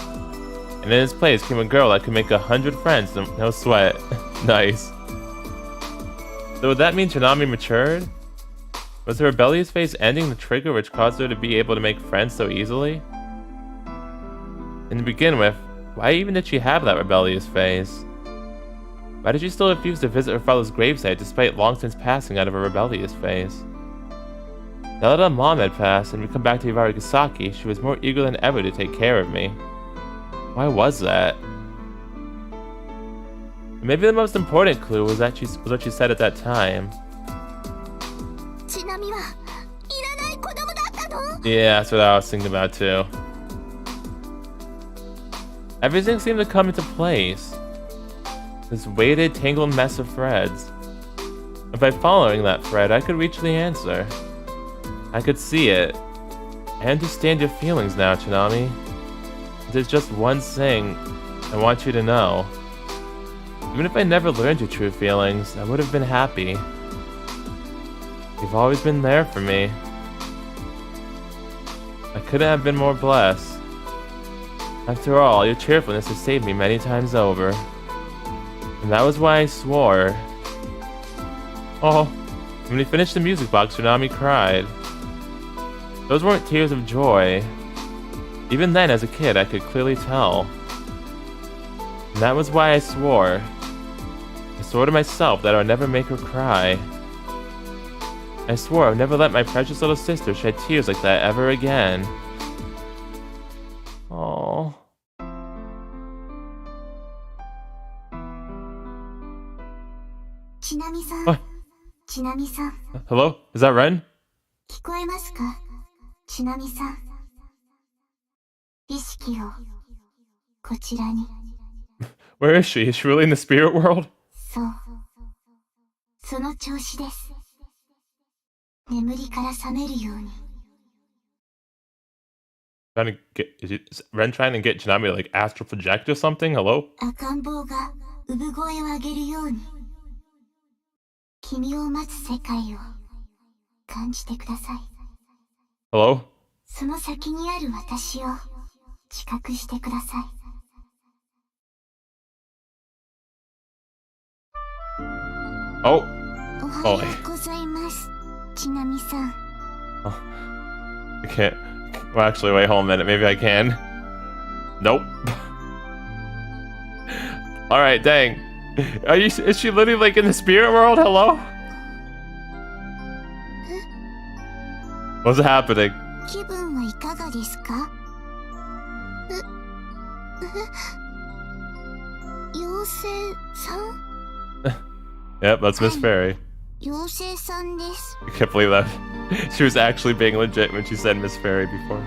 A: and in its place came a girl that could make 100 friends, no sweat. Nice. So would that mean Chinami matured? Was her rebellious phase ending the trigger which caused her to be able to make friends so easily? And to begin with, why even did she have that rebellious phase? Why did she still refuse to visit her father's gravesite despite long since passing out of her rebellious phase? Now that her mom had passed and we come back to Hibarigasaki, she was more eager than ever to take care of me. Why was that? And maybe the most important clue was what she said at that time. Yeah, that's what I was thinking about too. Everything seemed to come into place. This weighted, tangled mess of threads. And by following that thread, I could reach the answer. I could see it. I understand your feelings now, Chinami. There's just one thing I want you to know. Even if I never learned your true feelings, I would have been happy. You've always been there for me. I couldn't have been more blessed. After all, your cheerfulness has saved me many times over. And that was why I swore. Oh, when he finished the music box, Chinami cried. Those weren't tears of joy. Even then, as a kid, I could clearly tell. And that was why I swore. I swore to myself that I would never make her cry. I swore I would never let my precious little sister shed tears like that ever again. Aww. What? Hello? Is that Ren? Where is she? Is she really in the spirit world? Is Ren trying to get Chinami to like astral project or something? Hello? Hello? Oh. Oh. I can't. Well, actually, wait, hold a minute. Maybe I can. Nope. Alright, dang. Is she literally like in the spirit world? Hello? What's happening? Yep, that's Miss Fairy. I can't believe that. She was actually being legit when she said Miss Fairy before.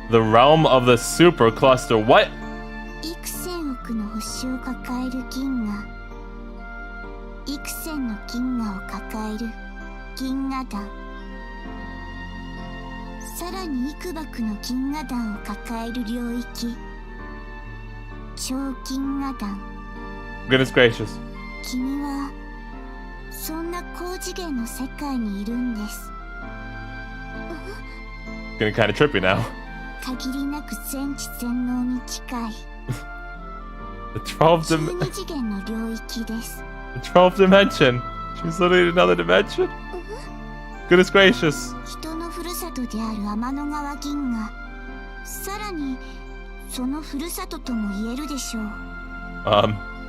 A: The realm of the super cluster. What? Goodness gracious. Getting kind of trippy now. The 12th dimension. She's literally in another dimension. Goodness gracious.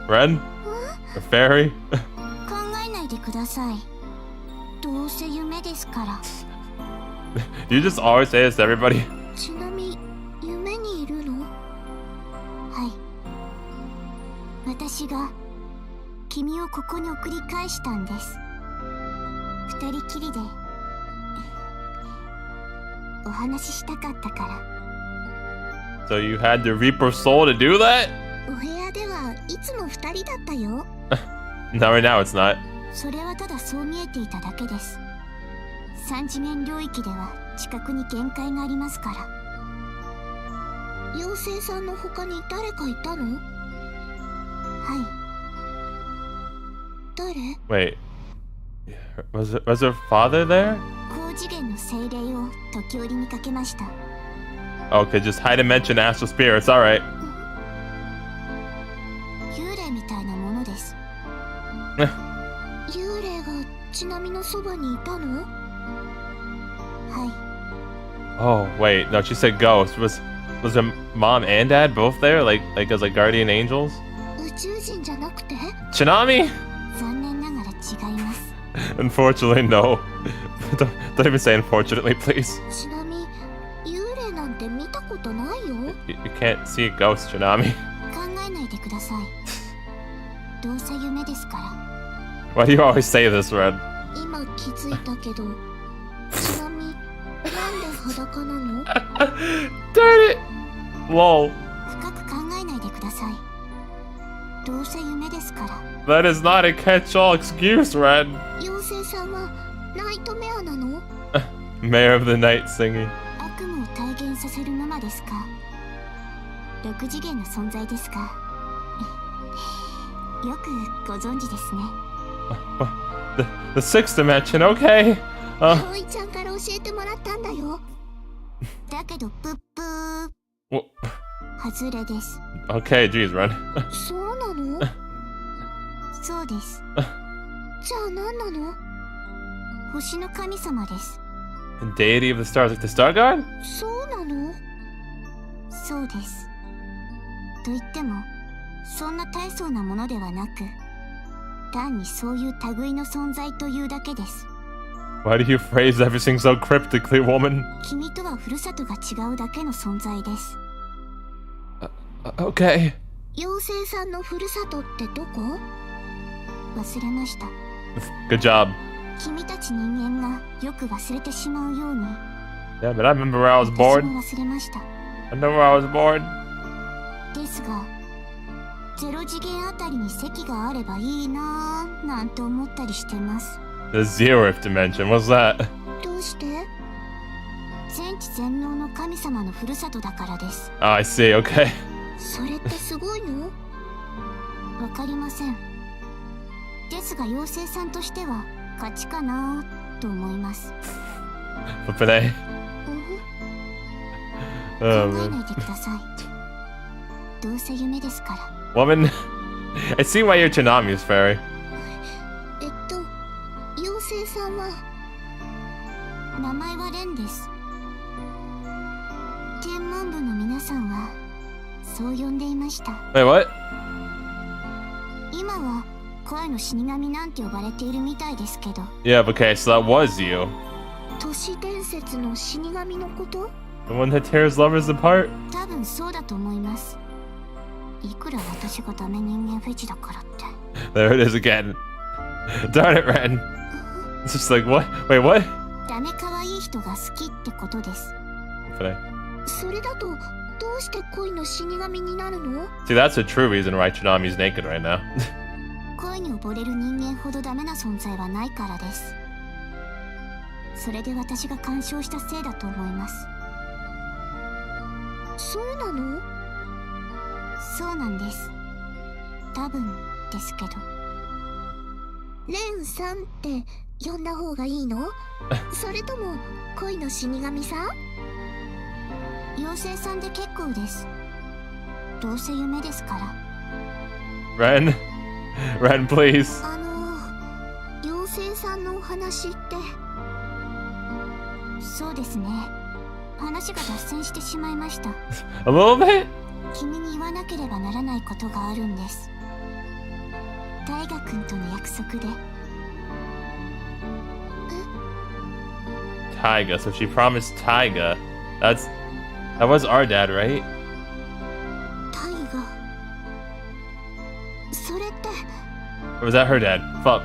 A: Ren? A fairy? You just always say this to everybody. So you had to reap her soul to do that?
B: いつも二人だったよ。
A: No, right now it's not.
B: それはただそう見えていただけです。三次元領域では近くに限界がありますから。妖精さんの他に誰かいたの？はい。誰？
A: Wait. Was her father there?
B: 高次元の精霊を時折見かけました。
A: Okay, just high dimension astral spirits, alright.
B: 幽霊みたいなものです。幽霊がちなみのそばにいたの？はい。
A: Oh, wait. No, she said ghost. Was her mom and dad both there? Like as like guardian angels?
B: 宇宙人じゃなくて？
A: Chinami?
B: 残念ながら違います。
A: Unfortunately, no. Don't even say unfortunately, please.
B: ちなみ、幽霊なんて見たことないよ。
A: You can't see a ghost, Chinami.
B: 考えないでください。どうせ夢ですから。
A: Why do you always say this, Red?
B: 今気づいたけど、ちなみ、なんで裸なの？
A: Darn it! Lol.
B: 深く考えないでください。どうせ夢ですから。
A: That is not a catch-all excuse, Red.
B: 妖精さんはナイトメアなの？
A: Mayor of the Night singing.
B: 悪夢を体現させるママですか？6次元の存在ですか？よくご存知ですね。
A: The sixth dimension, okay.
B: 葵ちゃんから教えてもらったんだよ。だけどプップー。
A: Well,
B: 外れです。
A: okay, geez, Red.
B: そうなの？そうです。じゃあ何なの？星の神様です。
A: Deity of the stars, like the star god?
B: そうなの？そうです。と言っても、そんな大層なものではなく、単にそういう類の存在というだけです。
A: Why do you phrase everything so cryptically, woman?
B: 君とはふるさとが違うだけの存在です。
A: Okay.
B: 妖精さんのふるさとってどこ？忘れました。
A: Good job.
B: 君たち人間がよく忘れてしまうように。
A: Yeah, but I remember where I was
B: 私
A: born.
B: も忘れました。
A: I know where I was born.
B: ですが、ゼロ次元あたりに席があればいいなぁなんて思ったりしてます。
A: The zeroth dimension, what's that?
B: どうして？全知全能の神様のふるさとだからです。
A: Oh, I see, okay.
B: それってすごいの？わかりません。ですが妖精さんとしては勝ちかなと思います。
A: Flippin' A.
B: 考
A: Oh,
B: え
A: man.
B: ないでください。どうせ夢ですから。
A: Woman, I see why you're Chinami's fairy.
B: 妖精さんは名前はレンです。天文部の皆さんはそう呼んでいました。
A: Wait, what?
B: 今は声の死神なんて呼ばれているみたいですけど。
A: Yeah, okay, so that was you.
B: 都市伝説の死神のこと？
A: The one that tears lovers apart?
B: 多分そうだと思います。いくら私がダメ人間フェチだからって。
A: There it is again. Darn it, Ren. It's just like, what? Wait, what?
B: ダメ可愛い人が好きってことです。それだとどうして恋の死神になるの？
A: See, that's the true reason why Chinami's naked right now.
B: 恋に溺れる人間ほどダメな存在はないからです。それで私が干渉したせいだと思います。そうなの？そうなんです。多分ですけど。レンさんって呼んだ方がいいの？それとも恋の死神さん？妖精さんで結構です。どうせ夢ですから。
A: Ren? Ren, please.
B: 妖精さんのお話って。そうですね。話が脱線してしまいました。
A: A little bit?
B: 君に言わなければならないことがあるんです。大河君との約束で。
A: Taiga, so she promised Taiga. That was our dad, right?
B: タイガ。それって。
A: Or was that her dad? Fuck.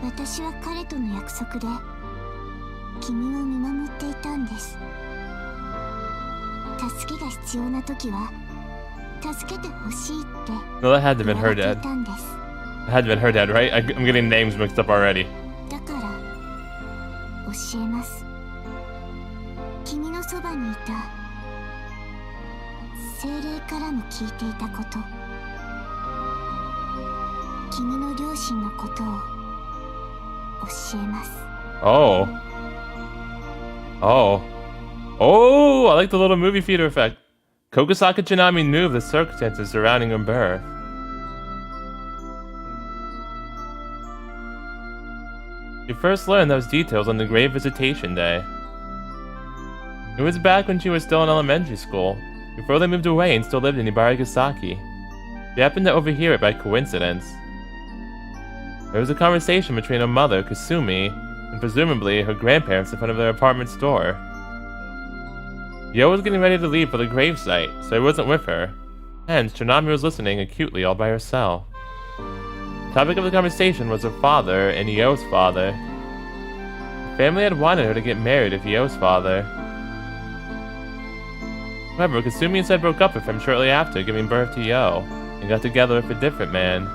B: 私は彼との約束で君を見守っていたんです。助けが必要な時は助けてほしいって
A: No, that had to have been
B: 言わ
A: her
B: れてい
A: dad.
B: たんです。
A: It had to have been her dad, right? I'm getting names mixed up already.
B: だから教えます。君のそばにいた精霊からも聞いていたこと、君の両親のことを教えます。
A: Oh. Oh. Oh, I like the little movie theater effect. Kogasaka Chinami knew the circumstances surrounding her birth. She first learned those details on the grave visitation day. It was back when she was still in elementary school, before they moved away and still lived in Hibarigasaki. She happened to overhear it by coincidence. There was a conversation between her mother, Kasumi, and presumably her grandparents in front of their apartment's door. Yo was getting ready to leave for the gravesite, so he wasn't with her. Hence, Chinami was listening acutely all by herself. The topic of the conversation was her father and Yo's father. Her family had wanted her to get married to Yo's father. However, Kasumi instead broke up with him shortly after giving birth to Yo, and got together with a different man.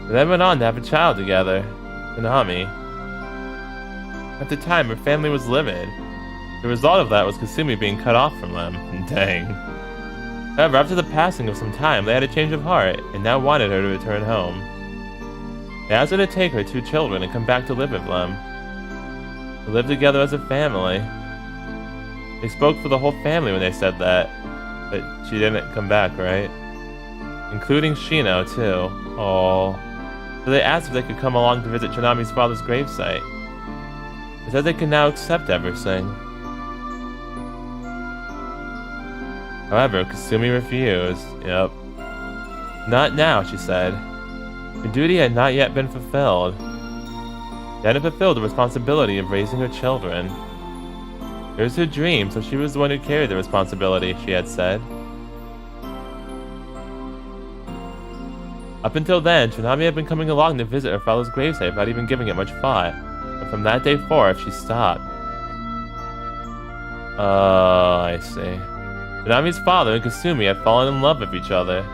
A: They then went on to have a child together, Chinami. At the time, her family was livid. The result of that was Kasumi being cut off from them. Dang. However, after the passing of some time, they had a change of heart, and now wanted her to return home. They asked her to take her 2 children and come back to live with them. To live together as a family. They spoke for the whole family when they said that, but she didn't come back, right? Including Shino, too. Oh. So they asked if they could come along to visit Chinami's father's gravesite. They said they could now accept everything. However, Kasumi refused. Yep. Not now, she said. Her duty had not yet been fulfilled. She hadn't fulfilled the responsibility of raising her children. It was her dream, so she was the one who carried the responsibility, she had said. Up until then, Chinami had been coming along to visit her father's gravesite without even giving it much thought. But from that day forth, she stopped. I see. Chinami's father and Kasumi had fallen in love with each other.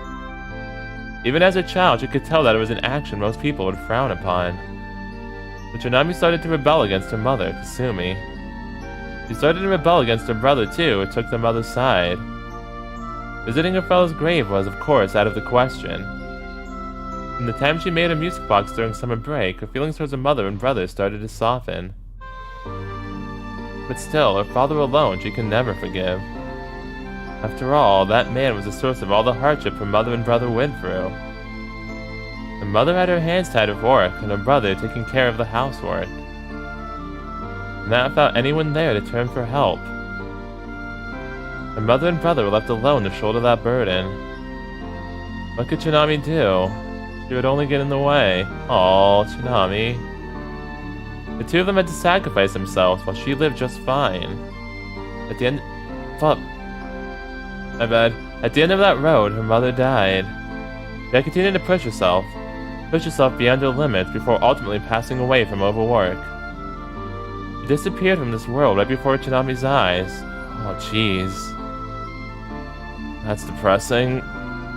A: Even as a child, she could tell that it was an action most people would frown upon. But Chinami started to rebel against her mother, Kasumi. She started to rebel against her brother too, and took the mother's side. Visiting her father's grave was, of course, out of the question. From the time she made a music box during summer break, her feelings towards her mother and brother started to soften. But still, her father alone she could never forgive. After all, that man was the source of all the hardship her mother and brother went through. Her mother had her hands tied with work, and her brother taking care of the housework. And that without anyone there to turn for help. Her mother and brother were left alone to shoulder that burden. What could Chinami do? She would only get in the way. Aww, Chinami. The 2 of them had to sacrifice themselves while she lived just fine. At the end... Fuck. My bad. At the end of that road, her mother died. She had continued to push herself beyond her limits before ultimately passing away from overwork. She disappeared from this world right before Chinami's eyes. Oh, jeez. That's depressing.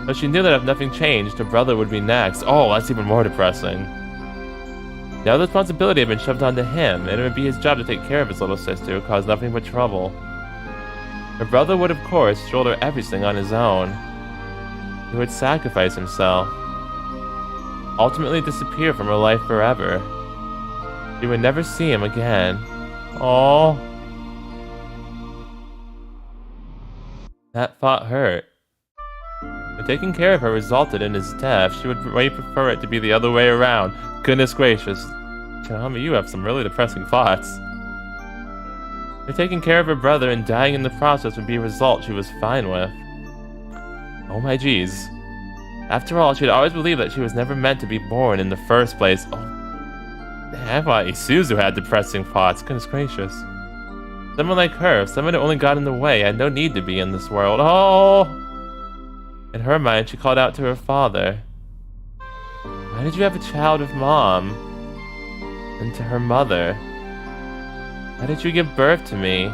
A: But she knew that if nothing changed, her brother would be next. Oh, that's even more depressing. Now the responsibility had been shoved onto him, and it would be his job to take care of his little sister who caused nothing but trouble. Her brother would, of course, shoulder everything on his own. He would sacrifice himself. Ultimately disappear from her life forever. She would never see him again. Aww. That thought hurt. If taking care of her resulted in his death, she would way prefer it to be the other way around. Goodness gracious. Chinami, you have some really depressing thoughts. If taking care of her brother and dying in the process would be a result she was fine with. Oh my jeez. After all, she'd always believed that she was never meant to be born in the first place. Oh, I thought Isuzu had depressing thoughts. Goodness gracious. Someone like her, someone who only got in the way, had no need to be in this world. Oh! In her mind, she called out to her father. Why did you have a child with Mom? And to her mother. Why did you give birth to me?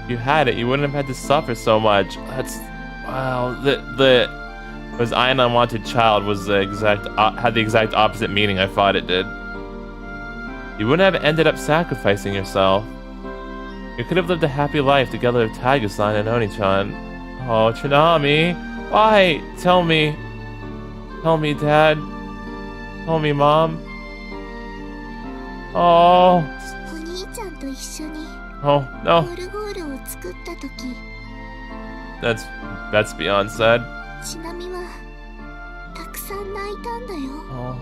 A: If you had it, you wouldn't have had to suffer so much. Wow, the was I an unwanted child was the exact had the exact opposite meaning I thought it did. You wouldn't have ended up sacrificing yourself. You could have lived a happy life together with Taiga-san and Oni-chan. Oh, Chinami, why? Tell me, Dad. Tell me, Mom. Oh.
B: お兄ちゃんと一緒に
A: Oh
B: オ
A: no.
B: ルゴールを作った時
A: That's beyond sad.
B: ちなみはたくさん泣いたんだよ。
A: Oh.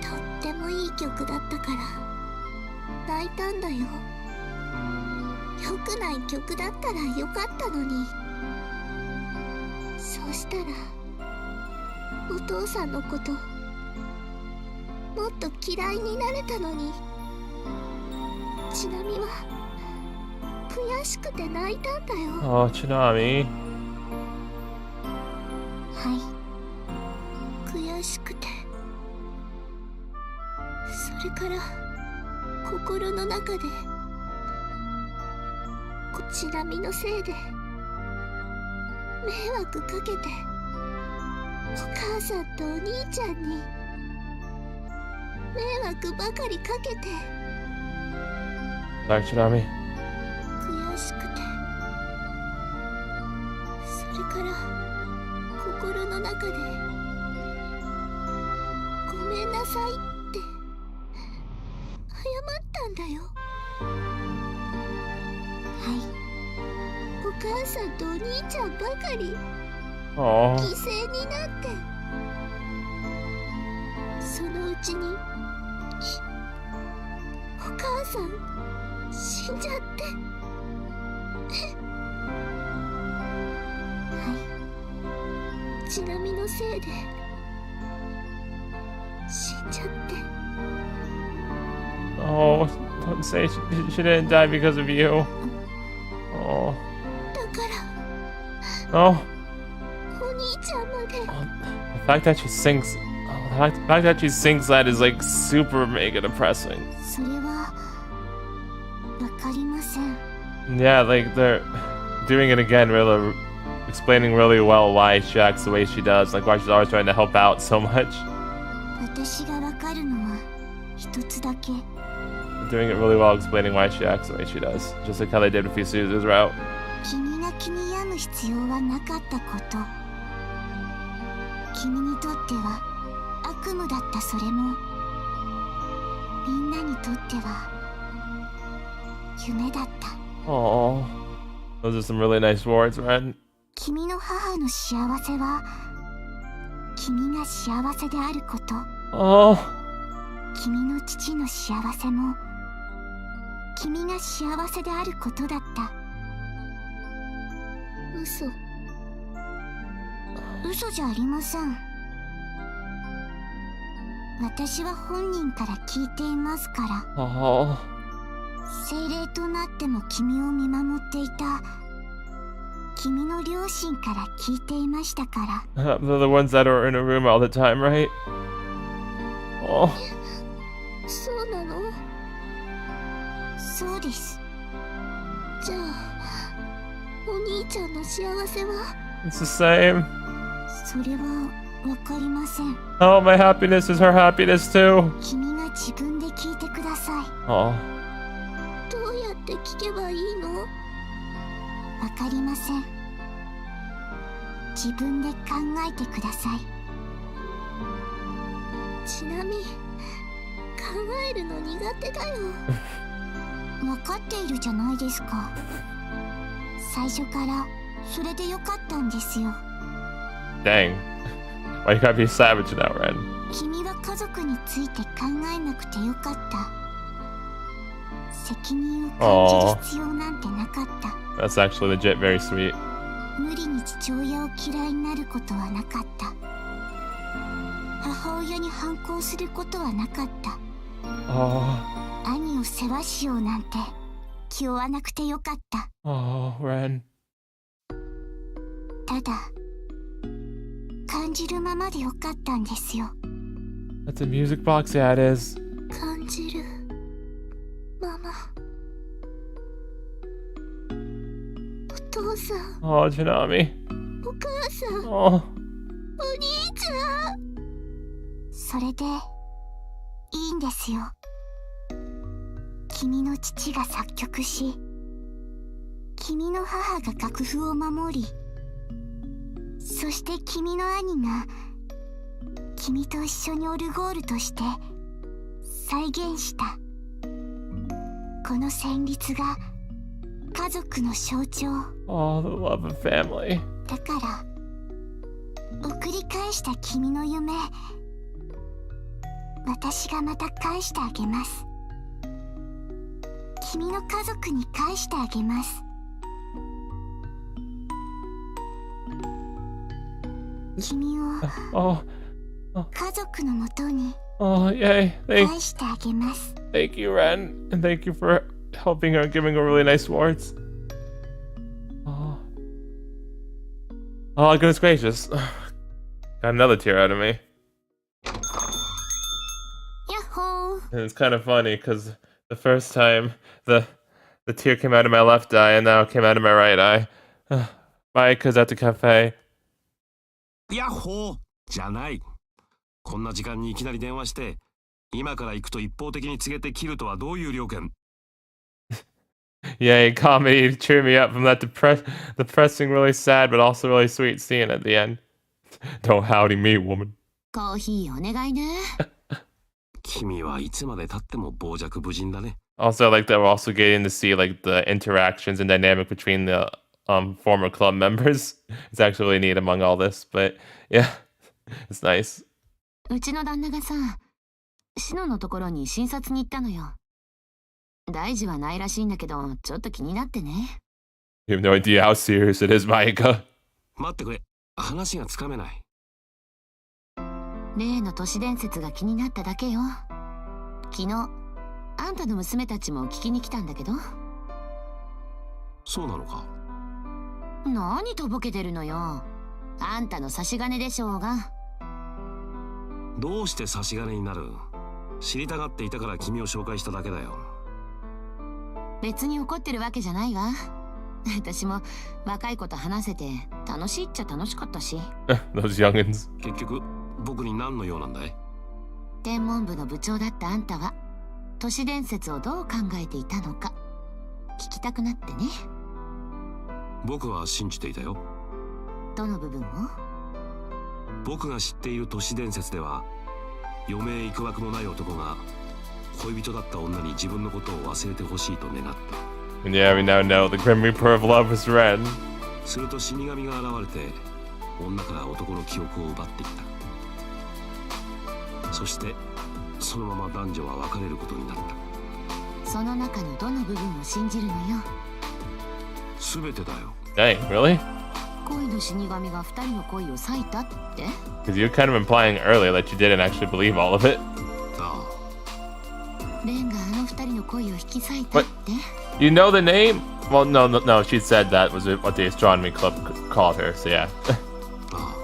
B: とってもいい曲だったから泣いたんだよ。良くない曲だったらよかったのに。そうしたらお父さんのこともっと嫌いになれたのに。ちなみは悔しくて泣いたんだよ。
A: Oh, Chinami.
B: はい、悔しくて。それから心の中でちなみのせいで迷惑かけてお母さんとお兄ちゃんに迷惑ばかりかけて
A: Sorry, Chinami.
B: 悔しくて。それから心の中でごめんなさいって謝ったんだよ。はい、お母さんとお兄ちゃんばかり
A: Oh.
B: 犠牲になって、そのうちにお母さん死んじゃってはい、ちなみのせいで死んじゃって。
A: Oh, don't say she didn't die because of you. Oh.
B: だから
A: Oh.
B: お兄ちゃんまで
A: The fact that she sings, the fact that she sings that is like super mega depressing.
B: それはわかりません。
A: Yeah, like they're doing it again, really explaining really well why she acts the way she does, like why she's always trying to help out so much.
B: 私がわかるのは一つだけ。
A: Doing it really well, explaining why she acts the way she does, just like how they did with Isuzu's route.
B: 君が気に病む必要はなかったこと。君にとっては悪夢だったそれも、みんなにとっては夢だった。
A: Oh, those are some really nice words, Ren.
B: 君の母の幸せは君が幸せであること。
A: Oh.
B: 君の父の幸せも君が幸せであることだった。嘘じゃありません。私は本人から聞いていますから。
A: Oh.
B: 精霊となっても君を見守っていた君の両親から聞いていましたから。
A: They're the ones that are in a room all the time, right? Oh.
B: そうなの？そうです。じゃあお兄ちゃんの幸せは？
A: It's the same.
B: それはわかりません。
A: Oh, my happiness is her happiness too.
B: 君が自分で聞いてください。
A: Oh.
B: どうやって聞けばいいの？わかりません。自分で考えてください。ちなみに考えるの苦手だよ。分かっているじゃないですか。最初からそれでよかったんですよ。
A: Dang. Why you gotta be savage now, Ren?
B: 君は家族について考えなくてよかった。責任を感じる必要なんてなかった。
A: That's actually legit very sweet.
B: 無理に父親を嫌いになることはなかった。母親に反抗することはなかった。
A: Oh.
B: 兄を世話しようなんて気負わなくてよかった。
A: Oh, Ren.
B: ただ感じるままでよかったんですよ。
A: That's a music box? Yeah, it is.
B: 感じるまま。お父さん、
A: Oh, Chinami.
B: さん、
A: Oh.
B: お兄ちゃん。それでいいんですよ。君の父が作曲し、君の母が楽譜を守り、そして君の兄が君と一緒にオルゴールとして再現した。この旋律が家族の象徴。
A: Oh, the love of family.
B: だから送り返した君の夢、私がまた返してあげます。君の家族に返してあげます。君を
A: Oh.
B: 家族のもとに
A: Oh, yay.
B: 返してあげます。
A: Thank you, Ren. And thank you for helping her and giving her really nice words. Oh. Oh, goodness gracious. Got another tear out of me.
B: やっほー。
A: And it's kind of funny because the first time the tear came out of my left eye and now it came out of my right eye. Maika's at the cafe.
C: ヤッホーじゃない。こんな時間にいきなり電話して、今から行くと一方的に告げて切るとはどういう了見？
A: Yay, comedy, cheer me up from that depressing, really sad, but also really sweet scene at the end. Don't howdy me, woman.
B: コーヒーお願いね。
C: 君はいつまで経っても傍若無人だね。
A: Also, I like that we're also getting to see like the interactions and dynamic between the former club members. It's actually really neat among all this, but yeah, it's nice.
B: うちの旦那がさ、シノのところに診察に行ったのよ。大事はないらしいんだけど、ちょっと気になってね。
A: You have no idea how serious it is, Maika.
C: 待ってくれ、話がつかめない。
B: 例の都市伝説が気になっただけよ。昨日、あんたの娘たちも聞きに来たんだけど。
C: そうなのか。
B: 何とぼけてるのよ。あんたの差し金でしょうが。
C: どうして差し金になる？知りたがっていたから君を紹介しただけだよ。
B: 別に怒ってるわけじゃないわ。私も若い子と話せて楽しいっちゃ楽しかったし。
A: Those youngins.
C: 結局僕に何の用なんだい？
B: 天文部の部長だったあんたは都市伝説をどう考えていたのか聞きたくなってね。
C: 僕は信じていたよ。
B: どの部分を？
C: 僕が知っている都市伝説では、余命いくばくもない男が恋人だった女に自分のことを忘れてほしいと願った。
A: And yeah, we now know the Grim Reaper of Love was Ren.
C: すると死神が現れて女から男の記憶を奪っていった。そしてそのまま男女は別れることになった。
B: その中のどの部分を信じるのよ。
C: 全てだよ。
A: Dang, really?
B: 恋の死神が二人の恋を裂いたって？
A: Because you're kind of implying earlier that you didn't actually believe all of it.
C: あ
B: レンがあの二人の恋を引き裂いたって？
A: You know the name? Well, no, she said that was what the astronomy club called her, so yeah.
C: あ、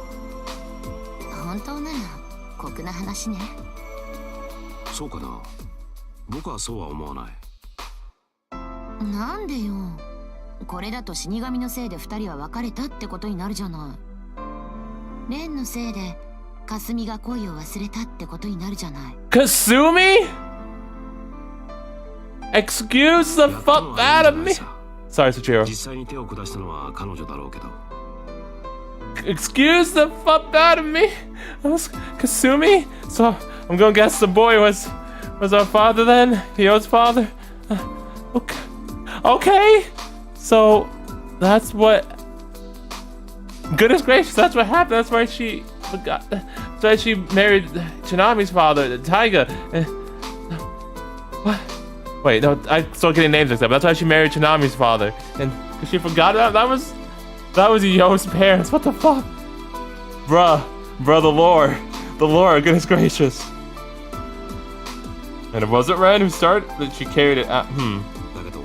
B: 本当なら酷な話ね。
C: そうかな。僕はそうは思わない。
B: なんでよ。これだと死神のせいで二人は別れたってことになるじゃない。レンのせいで霞が恋を忘れたってことになるじゃない。
A: Kasumi? Excuse the fuck out of me. Sorry, Sachiro.
C: 実際に手を下したのは彼女だろうけど。
A: Excuse the fuck out of me. Kasumi? So I'm gonna guess the boy was our father then? Hyo's father? Okay. Okay. So that's what. Goodness gracious, that's what happened. That's why she forgot. That's why she married Chinami's father, Taiga. What? Wait, no, I'm still getting names mixed up. That's why she married Chinami's father, and she forgot that was Yo's parents. What the fuck, bruh, the lore, goodness gracious. And it wasn't Ren who started, but she carried it out.
C: だけど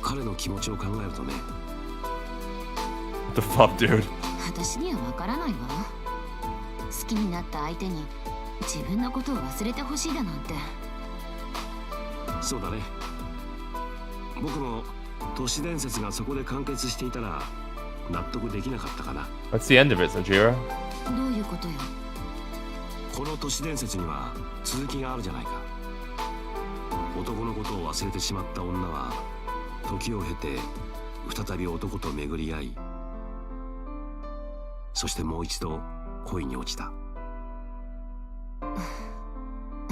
C: 彼の気持ちを考えるとね。
A: What the fuck, dude?
B: 私にはわからないわ。好きになった相手に自分のことを忘れてほしいだなんて。
C: そうだね。僕も都市伝説がそこで完結していたら納得できなかったかな。
A: What's the end of it, Sanjiro?
B: どういうことよ。
C: この都市伝説には続きがあるじゃないか。男のことを忘れてしまった女は時を経て再び男と巡り合い、そしてもう一度恋に落ちた。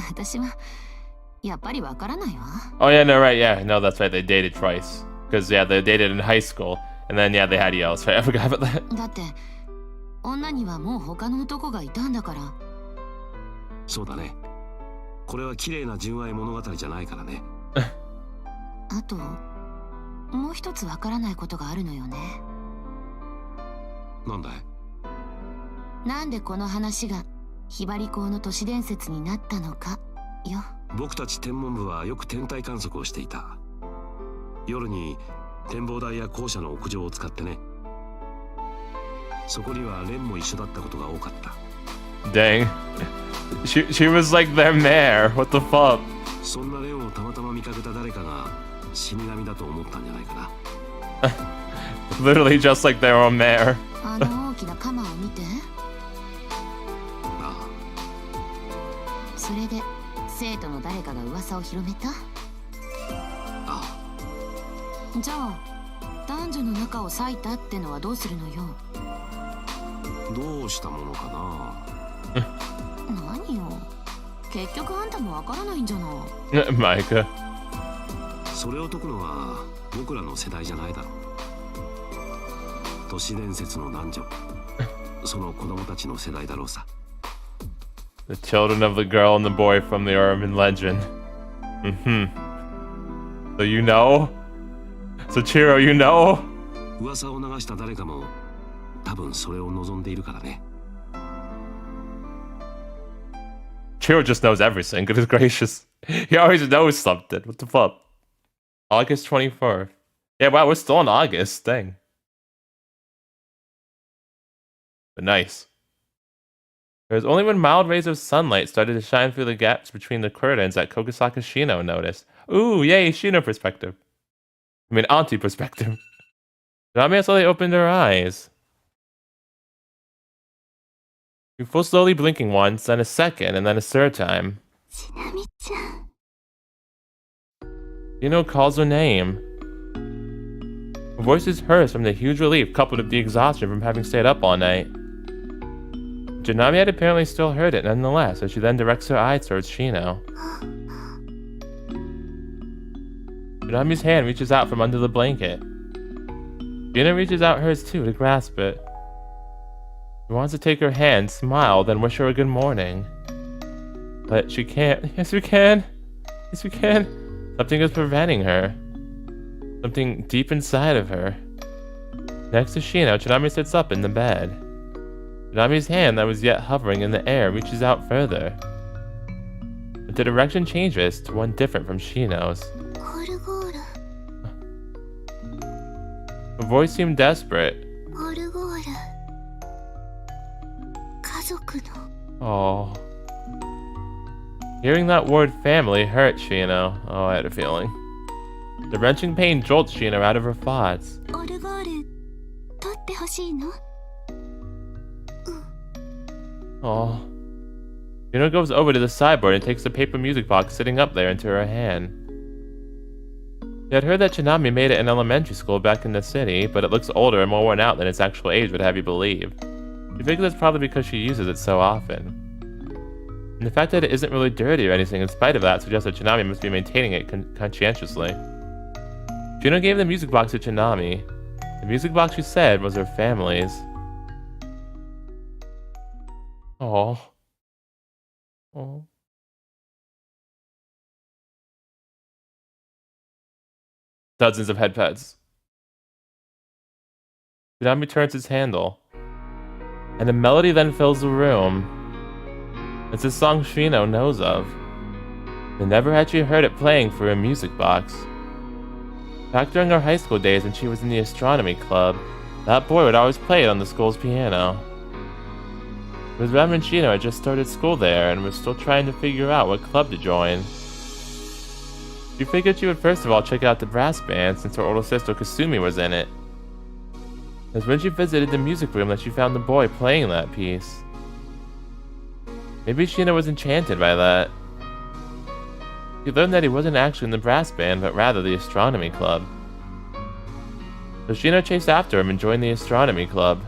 B: 私はやっぱりわからないわ。
A: Oh yeah, no, right, yeah, no, that's right. They dated twice because yeah, they dated in high school, and then yeah, they had yells. Right, I forgot about that.
B: だって女にはもう他の男がいたんだから。
C: そうだね。これは綺麗な純愛物語じゃないからね。
B: あともう一つわからないことがあるのよね。
C: なんだい？
B: なんでこの話がひばり港の都市伝説になったのかよ。
C: 僕たち天文部はよく天体観測をしていた。夜に展望台や校舎の屋上を使ってね。そこにはレンも一緒だったことが多かった。
A: Dang, she was like their mare. What the fuck?
C: そんなレンをたまたま見かけた誰かが死神だと思ったんじゃないかな。
A: Literally just like their own mare.
B: あの大きな鎌を見て。
C: あ
B: それで生徒の誰かが噂を広めた。
C: あ、
B: じゃあ男女の仲を裂いたってのはどうするのよ。
C: どうしたものかな。
B: 何よ、結局あんたもわからないんじゃない。
A: Micah.
C: それを解くのは僕らの世代じゃないだろう。都市伝説の男女、その子供たちの世代だろうさ。
A: The children of the girl and the boy from the urban legend. So you know? So Chiro, you know?
C: 噂を流した誰かも多分それを望んでいるからね。
A: Chiro just knows everything. Goodness gracious. He always knows something. What the fuck? August 24th. Yeah, wow, we're still in August. Dang. But nice. There's only when mild rays of sunlight started to shine through the gaps between the curtains that Kogasaka Shino noticed. Ooh, yay, Shino perspective. I mean, auntie perspective. Chinami slowly opened her eyes. Before slowly blinking once, then a second, and then a third time.
B: ちなみちゃん。
A: Shino calls her name. Her voice is hers from the huge relief coupled with the exhaustion from having stayed up all night. Chinami had apparently still heard it nonetheless, as she then directs her eyes towards Shino. Chinami's hand reaches out from under the blanket. Shino reaches out hers too to grasp it. He wants to take her hand, smile, then wish her a good morning. But she can't. Yes, we can. Yes, we can. Something is preventing her. Something deep inside of her. Next to Shino, Chinami sits up in the bed. Chinami's hand that was yet hovering in the air reaches out further. But the direction changes to one different from Shino's.
B: オルゴール、
A: Her voice seemed desperate.
B: オルゴール。家族の。
A: Oh. Hearing that word family hurt Shino. Oh, I had a feeling. The wrenching pain jolts Shino out of her thoughts.
B: オルゴール取ってほしいの。
A: Oh. Shino goes over to the sideboard and takes the paper music box sitting up there into her hand. She had heard that Chinami made it in elementary school back in the city, but it looks older and more worn out than its actual age would have you believe. She figures that's probably because she uses it so often. And the fact that it isn't really dirty or anything in spite of that suggests that Chinami must be maintaining it conscientiously. Shino gave the music box to Chinami. The music box, she said, was her family's. Oh. Oh. Dozens of head pads. Chinami turns its handle. And a melody then fills the room. It's a song Shino knows of. And never had she heard it playing through a music box. Back during her high school days when she was in the astronomy club, that boy would always play it on the school's piano. It was Reverend Shino had just started school there and was still trying to figure out what club to join. She figured she would first of all check out the brass band since her older sister Kasumi was in it. It was when she visited the music room that she found the boy playing that piece. Maybe Shino was enchanted by that. She learned that he wasn't actually in the brass band, but rather the astronomy club. So Shino chased after him and joined the astronomy club.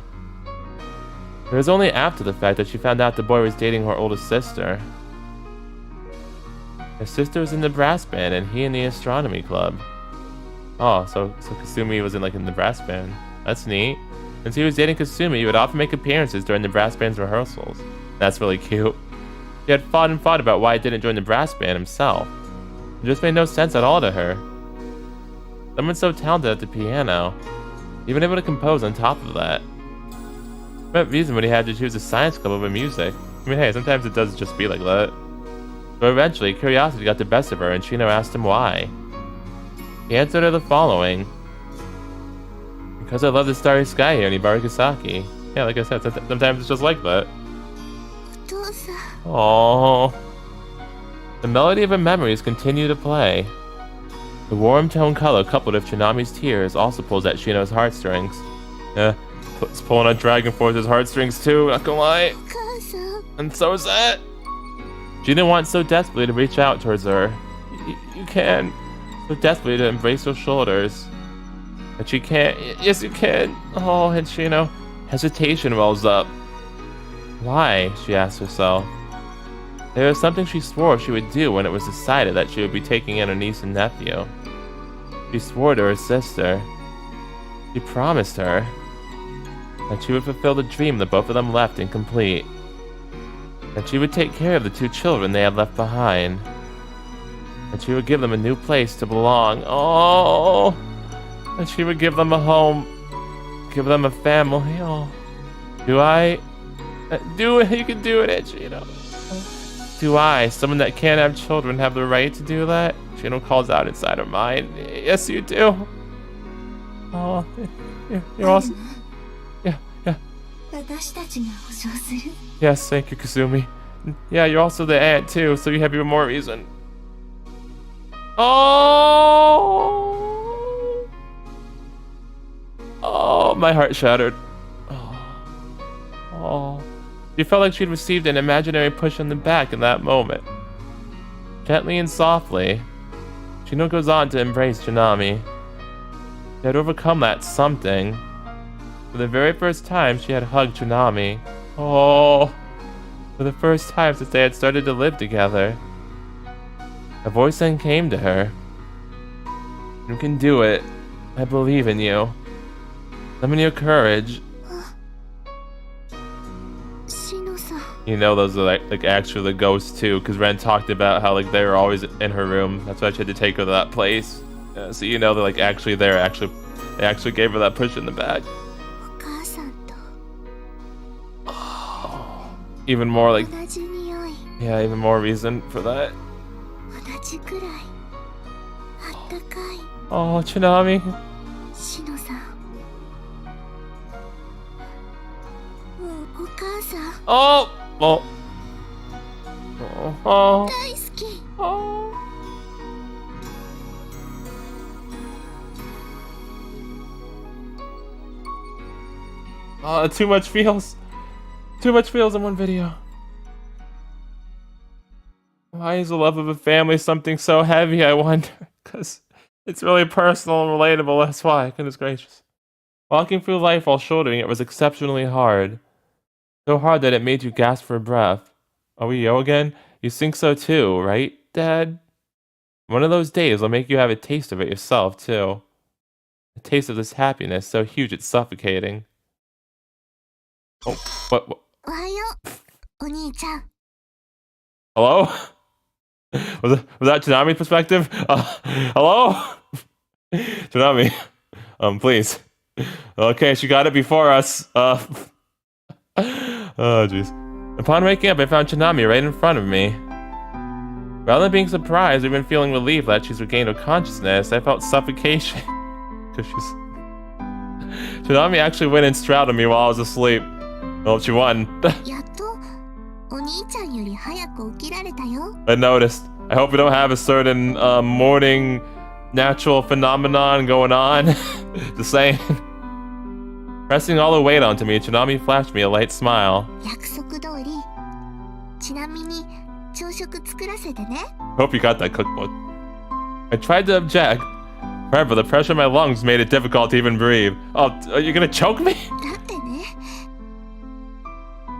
A: It was only after the fact that she found out the boy was dating her oldest sister. Her sister was in the brass band and he in the astronomy club. Oh, so Kasumi was in the brass band. That's neat. Since he was dating Kasumi, he would often make appearances during the brass band's rehearsals. That's really cute. He had fought and fought about why he didn't join the brass band himself. It just made no sense at all to her. Someone so talented at the piano, even able to compose on top of that. What reason would he have to choose a science club over music? I mean, hey, sometimes it does just be like that. But eventually, curiosity got the best of her and Shino asked him why. He answered her the following. Because I love the starry sky here in Hibarigasaki. Yeah, like I said, sometimes it's just like that. Aww. The melody of her memories continue to play. The warm tone color coupled with Chinami's tears also pulls at Shino's heartstrings. It's pulling on Dragonforce's heartstrings too, not gonna lie. And so is that. Shino wants so desperately to reach out towards her. You can. So desperately to embrace her shoulders. But she can't. Yes, you can. Oh, and Shino. Hesitation wells up. Why? She asks herself. There was something she swore she would do when it was decided that she would be taking in her niece and nephew. She swore to her sister. She promised her that she would fulfill the dream that both of them left incomplete. That she would take care of the two children they had left behind. That she would give them a new place to belong. Oh! That she would give them a home. Give them a family. Oh. Do I? Do it. You can do it, Shino. Do I, someone that can't have children, have the right to do that? Shino calls out inside her mind. Yes, you do. Oh, you're also... Yeah. Yes, thank you, Kasumi. Yeah, you're also the aunt, too, so you have even more reason. Oh! Oh, my heart shattered. Oh. She felt like she'd received an imaginary push on the back in that moment. Gently and softly, Shino goes on to embrace Chinami. She had overcome that something. For the very first time, she had hugged Chinami. Oh, for the first time since they had started to live together. A voice then came to her. You can do it. I believe in you. Summon your courage. You know those are like actually the ghosts too, because Ren talked about how they were always in her room. That's why she had to take her to that place. So you know they're actually there. They actually gave her that push in the back. Oh, even more yeah, even more reason for that. Oh, Chinami. Oh. Oh. Oh. Oh. Oh, too much feels. Too much feels in one video. Why is the love of a family something so heavy, I wonder? Because it's really personal and relatable, that's why. Goodness gracious. Walking through life while shouldering it was exceptionally hard. So hard that it made you gasp for breath. Are we yo again? You think so too, right, Dad? One of those days will make you have a taste of it yourself, too. A taste of this happiness so huge it's suffocating. Oh, what? Hello? Was that Chinami's perspective? Hello? Chinami, please. Okay, she got it before us. Oh, jeez. Upon waking up, I found Chinami right in front of me. Rather than being surprised or even feeling relief that she's regained her consciousness, I felt suffocation. Because Chinami actually went and straddled me while I was asleep. Well, she won. I noticed. I hope we don't have a certain morning natural phenomenon going on. Just saying. Pressing all the weight onto me, Chinami flashed me a light smile.
B: 約束通りちなみに朝食作らせてね。
A: Hope you got that cookbook. I tried to object. However, the pressure in my lungs made it difficult to even breathe. Oh, are you gonna choke me?
B: だってね、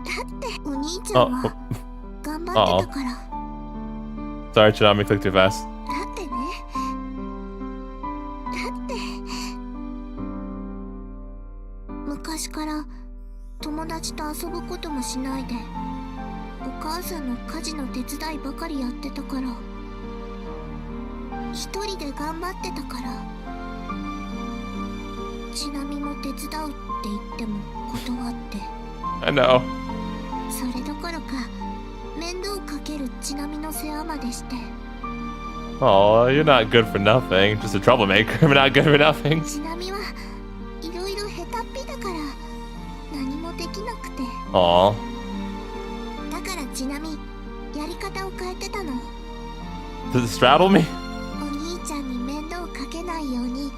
B: だってお兄ちゃんは頑張ってたから。
A: Sorry, Chinami, clicked too fast.
B: だってね、だって昔から友達と遊ぶこともしないでお母さんの家事の手伝いばかりやってたから、一人で頑張ってたから。ちなみも手伝うって言っても断って。
A: I know.
B: それどころか面倒かけるちなみの世話までして。
A: Oh, you're not good for nothing. Just a troublemaker, but not good for nothing.
B: ちなみはいろいろ下手っぴだから何もできなくて。
A: Aw.
B: だからちなみやり方を変えてたの。
A: Does it straddle me?
B: お兄ちゃんに面倒をかけないように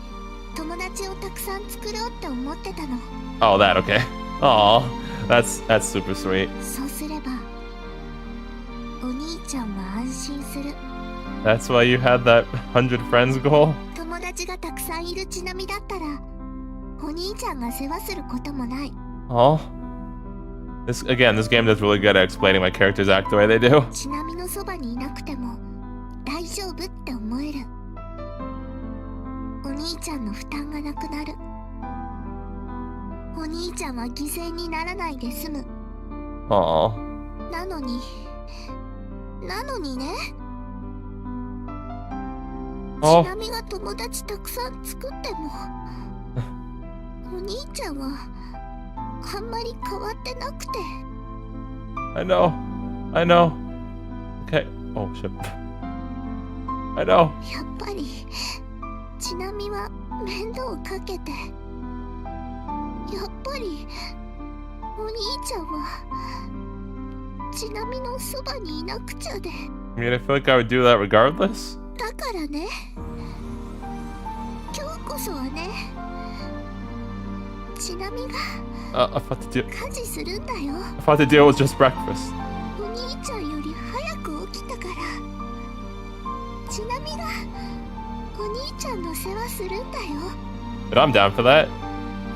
B: 友達をたくさん作ろうって思ってたの。
A: Oh, that, okay. Aw, that's super sweet.
B: そうすればお兄ちゃんは安心する。
A: That's why you had that 100 friends goal?
B: 友達がたくさんいるちなみだったらお兄ちゃんが世話することもない。
A: Oh. This game does really good at explaining why characters act the way they do.
B: ちなみのそばにいなくても大丈夫って思える。お兄ちゃんの負担がなくなる。お兄ちゃんは犠牲にならないで済む。
A: Aw.
B: なのにね、
A: Oh.
B: ちなみが友達たくさん作ってもお兄ちゃんはあんまり変わってなくて。
A: I know. Okay. Oh, shit. I know.
B: やっぱりちなみは面倒をかけて、やっぱりお兄ちゃんはちなみのそばにいなくちゃで。
A: I mean, I feel like I would do that regardless.
B: だからね、今日こそはね、ちなみが
A: I thought the
B: 家事するんだよ。
A: deal was just breakfast.
B: お兄ちゃんより早く起きたから、ちなみがお兄ちゃんの世話するんだよ。
A: But I'm down for that.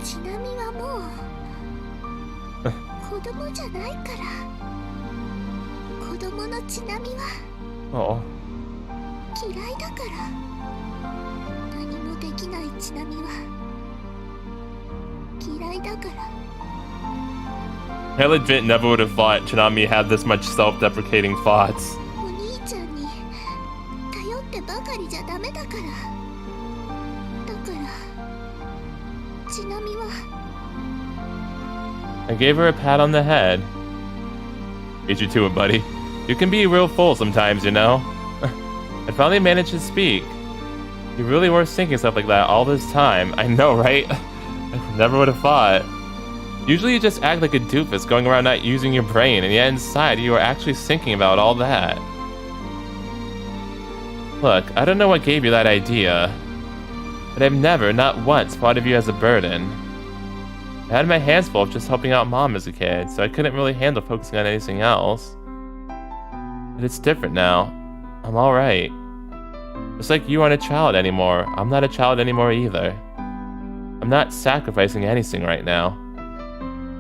B: ちなみはもう子供じゃないから。子供のちなみは
A: Oh.
B: 嫌いだから。何もできないちなみは嫌いだから。
A: I legit never would have thought Chinami had this much self-deprecating thoughts.
B: お兄ちゃんに頼ってばかりじゃダメだから。だからちなみは
A: I gave her a pat on the head. Beat you to it, buddy. You can be a real fool sometimes, you know? I finally managed to speak. You really were thinking stuff like that all this time. I know, right? I never would have thought. Usually you just act like a doofus going around not using your brain, and yet inside you are actually thinking about all that. Look, I don't know what gave you that idea, but I've never, not once, thought of you as a burden. I had my hands full of just helping out Mom as a kid, so I couldn't really handle focusing on anything else. But it's different now. I'm alright. Just like you aren't a child anymore, I'm not a child anymore either. I'm not sacrificing anything right now.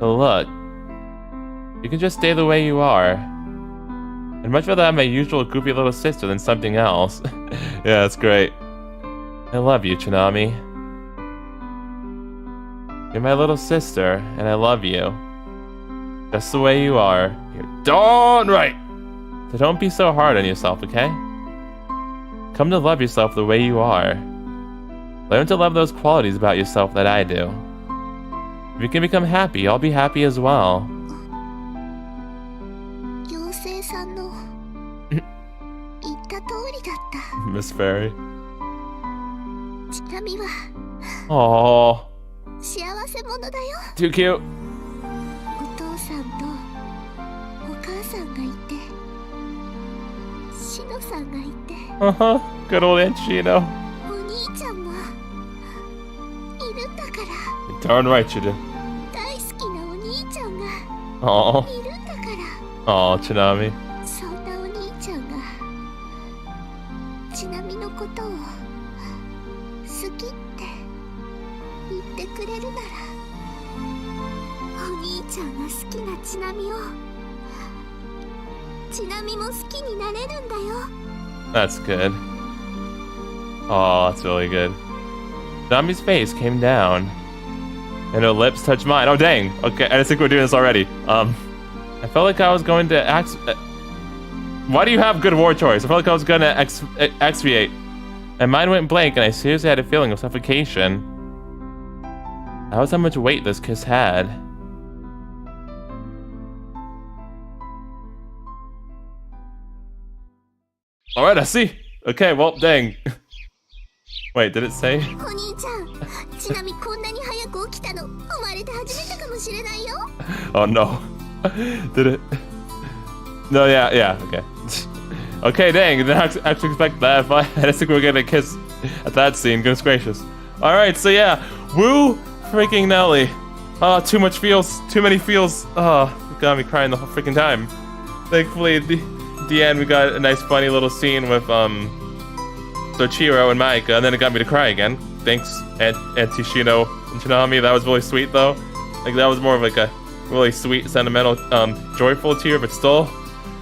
A: So look, you can just stay the way you are. I'd much rather have my usual goofy little sister than something else. Yeah, that's great. I love you, Chinami. You're my little sister, and I love you. Just the way you are. You're darn right! So don't be so hard on yourself, okay? Come to love yourself the way you are. Learn to love those qualities about yourself that I do. If you can become happy, I'll be happy as well.
B: 妖精さんの言った通りだった。
A: Miss Fairy.
B: ちなみは
A: Aww.
B: 幸せ者だよ。
A: Too cute.
B: お父さんとお母さんがいて、シノさんがいて、
A: Uh-huh. Good old Aunt Shino.
B: お兄ちゃんもいるんだから。
A: You're darn right you do. Oh,
B: いるんだから。
A: oh, Chinami.
B: そんなお兄ちゃんがちなみのことを好きって言ってくれるなら、お兄ちゃんが好きなちなみをちなみも好きになれるんだよ。
A: That's good. Oh, that's really good. Nami's face came down, and her lips touched mine. Oh, dang. Okay, I just think we're doing this already. I felt like I was going to why do you have good war choice? I felt like I was going to expiate. My mind went blank, and I seriously had a feeling of suffocation. That was how much weight this kiss had. Alright, I see. Okay, well, dang. Wait, did it say?
B: お兄ちゃん、ちなみこんなに早く起きたの生まれて初めてかもしれないよ。
A: Oh no. Did it? No, yeah, okay. Okay, dang, didn't actually expect that. I didn't think we were gonna kiss at that scene, goodness gracious. Alright, so yeah, woo freaking Nelly. Oh, too much feels, too many feels. Oh, it got me crying the whole freaking time. Thankfully, at the end, we got a nice funny little scene with, Soichiro and Maika, and then it got me to cry again. Thanks, Auntie Shino and Chinami. That was really sweet, though. Like, that was more of like a really sweet, sentimental, joyful tear, but still,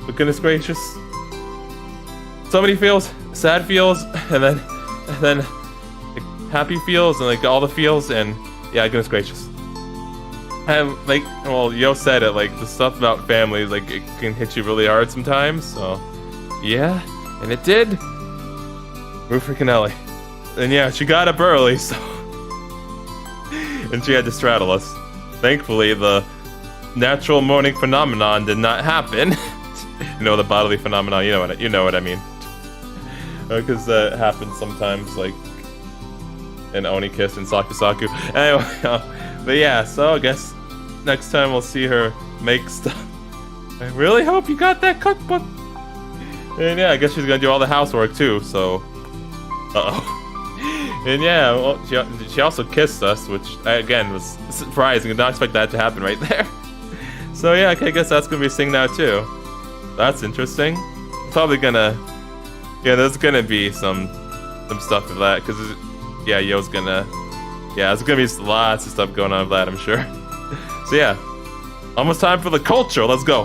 A: but goodness gracious. So many feels, sad feels, and then like, happy feels, and like all the feels, and yeah, goodness gracious. And like, well, Yo said it, like, the stuff about families, like, it can hit you really hard sometimes, so yeah, and it did. We're freaking Ellie. And yeah, she got up early, so and she had to straddle us. Thankfully, the natural morning phenomenon did not happen. You know, the bodily phenomenon, you know what I mean. Because that happens sometimes, like in Oni Kiss and Sakusaku. Anyway, but yeah, so I guess next time we'll see her make stuff. I really hope you got that cookbook. And yeah, I guess she's gonna do all the housework too, so uh-oh. And yeah, well, she also kissed us, which again was surprising. Did not expect that to happen right there. So yeah, okay, I guess that's gonna be a thing now too. That's interesting. Probably gonna, yeah, there's gonna be some stuff of that, cause yeah, Yo's gonna, yeah, there's gonna be lots of stuff going on with that, I'm sure. So yeah, almost time for the culture. Let's go.